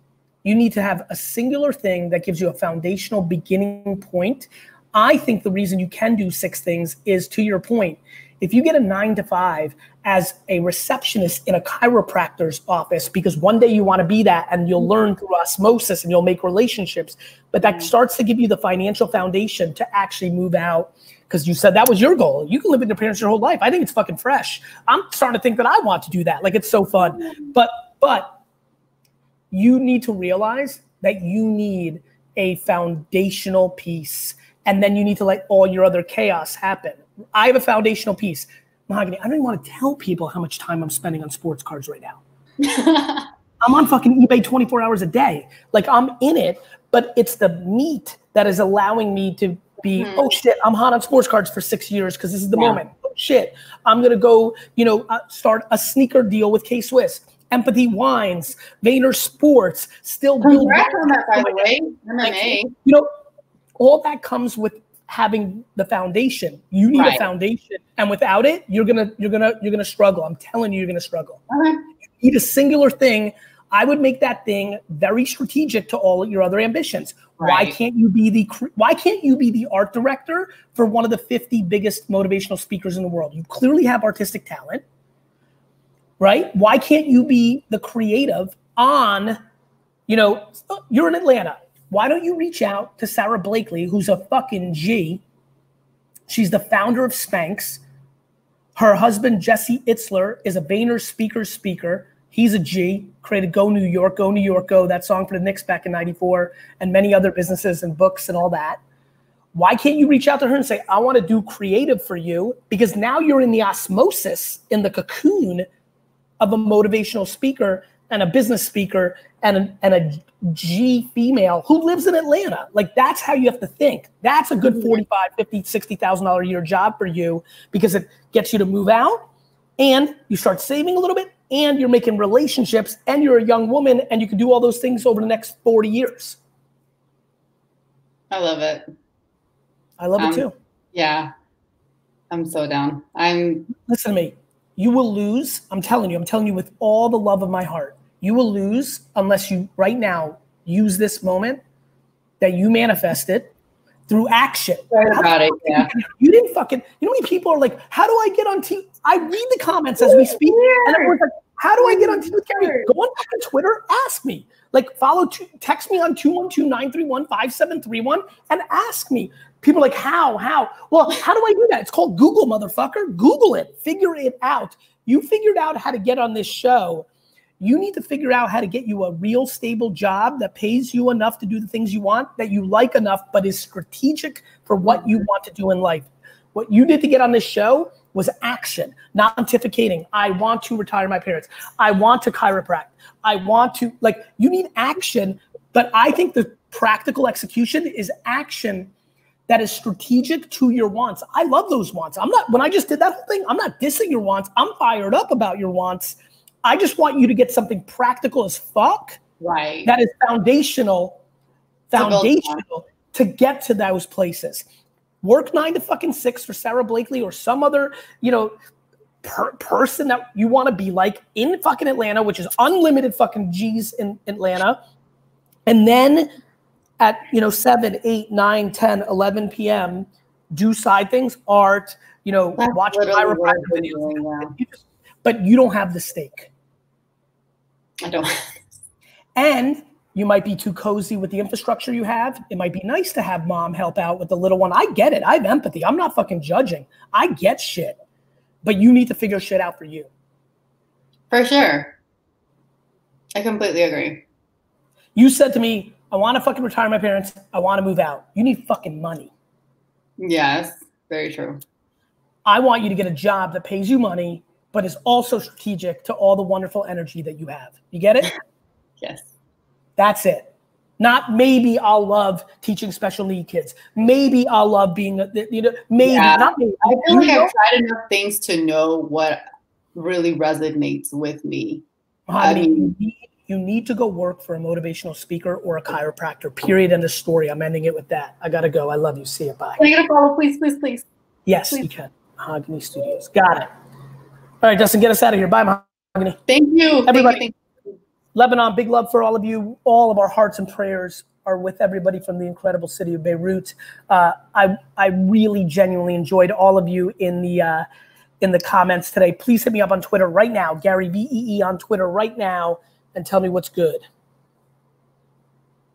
You need to have a singular thing that gives you a foundational beginning point. I think the reason you can do 6 things is, to your point, if you get a 9 to 5 as a receptionist in a chiropractor's office, because one day you want to be that and you'll learn through osmosis and you'll make relationships, but that starts to give you the financial foundation to actually move out, because you said that was your goal. You can live with your parents your whole life. I think it's fucking fresh. I'm starting to think that I want to do that. Like, it's so fun. But you need to realize that you need a foundational piece, and then you need to let all your other chaos happen. I have a foundational piece. Mahogany, I don't even want to tell people how much time I'm spending on sports cards right now. I'm on fucking eBay 24 hours a day. Like, I'm in it, but it's the meat that is allowing me to be, oh shit, I'm hot on sports cards for 6 years because this is the moment. Oh shit, I'm going to go, start a sneaker deal with K-Swiss. Empathy Wines, Vayner Sports, still building. Congrats on that, by the way. MMA. All that comes with having the foundation. You need a foundation, and without it, you're gonna struggle. I'm telling you, you're gonna struggle. You need a singular thing. I would make that thing very strategic to all your other ambitions. Why can't you be the art director for one of the 50 biggest motivational speakers in the world? You clearly have artistic talent. Right? Why can't you be the creative on, you're in Atlanta. Why don't you reach out to Sarah Blakely, who's a fucking G? She's the founder of Spanx. Her husband, Jesse Itzler, is a Vayner speaker. He's a G, created Go New York, Go, that song for the Knicks back in '94, and many other businesses and books and all that. Why can't you reach out to her and say, I want to do creative for you? Because now you're in the osmosis, in the cocoon of a motivational speaker and a business speaker and a G female who lives in Atlanta. Like, that's how you have to think. That's a good $45,000, $50,000, $60,000 a year job for you, because it gets you to move out and you start saving a little bit and you're making relationships and you're a young woman and you can do all those things over the next 40 years. I love it. I love it too. Yeah, I'm so down. Listen to me. You will lose. I'm telling you with all the love of my heart, you will lose unless you right now use this moment that you manifested through action. You didn't fucking, how many people are like, how do I get on TV? I read the comments as we speak, and everyone's like, how do I get on TV with Gary? Go on fucking Twitter, ask me. Like, text me on 212-931-5731 and ask me. People are like, how? Well, how do I do that? It's called Google, motherfucker. Google it. Figure it out. You figured out how to get on this show. You need to figure out how to get you a real stable job that pays you enough to do the things you want, that you like enough, but is strategic for what you want to do in life. What you did to get on this show was action, not pontificating. I want to retire my parents. I want to chiropract. I want to, you need action, but I think the practical execution is action that is strategic to your wants. I love those wants. When I just did that whole thing, I'm not dissing your wants. I'm fired up about your wants. I just want you to get something practical as fuck. Right. That is foundational to get to those places. Work 9 to 6 for Sarah Blakely or some other, person that you want to be like in fucking Atlanta, which is unlimited fucking G's in Atlanta. And then at 7, 8, 9, 10, 11 p.m., do side things, art, watch chiropractor videos. But you don't have the stake. I don't. And You might be too cozy with the infrastructure you have. It might be nice to have mom help out with the little one. I get it. I have empathy. I'm not fucking judging. I get shit. But you need to figure shit out for you. For sure. I completely agree. You said to me, I want to fucking retire my parents. I want to move out. You need fucking money. Yes, very true. I want you to get a job that pays you money, but is also strategic to all the wonderful energy that you have. You get it? Yes. That's it. Not maybe I'll love teaching special need kids. Maybe I'll love being, maybe. Yeah. Not maybe. I feel like I've tried enough things to know what really resonates with me. You need to go work for a motivational speaker or a chiropractor, period, end of story. I'm ending it with that. I got to go. I love you. See you. Bye. Can I get a follow, please, please, please? Yes, please. You can. Mahogany Studios. Got it. All right, Dustin, get us out of here. Bye, Mahogany. Thank you. Everybody. Thank you. Lebanon, big love for all of you. All of our hearts and prayers are with everybody from the incredible city of Beirut. I really genuinely enjoyed all of you in the comments today. Please hit me up on Twitter right now, GaryVee on Twitter right now, and tell me what's good.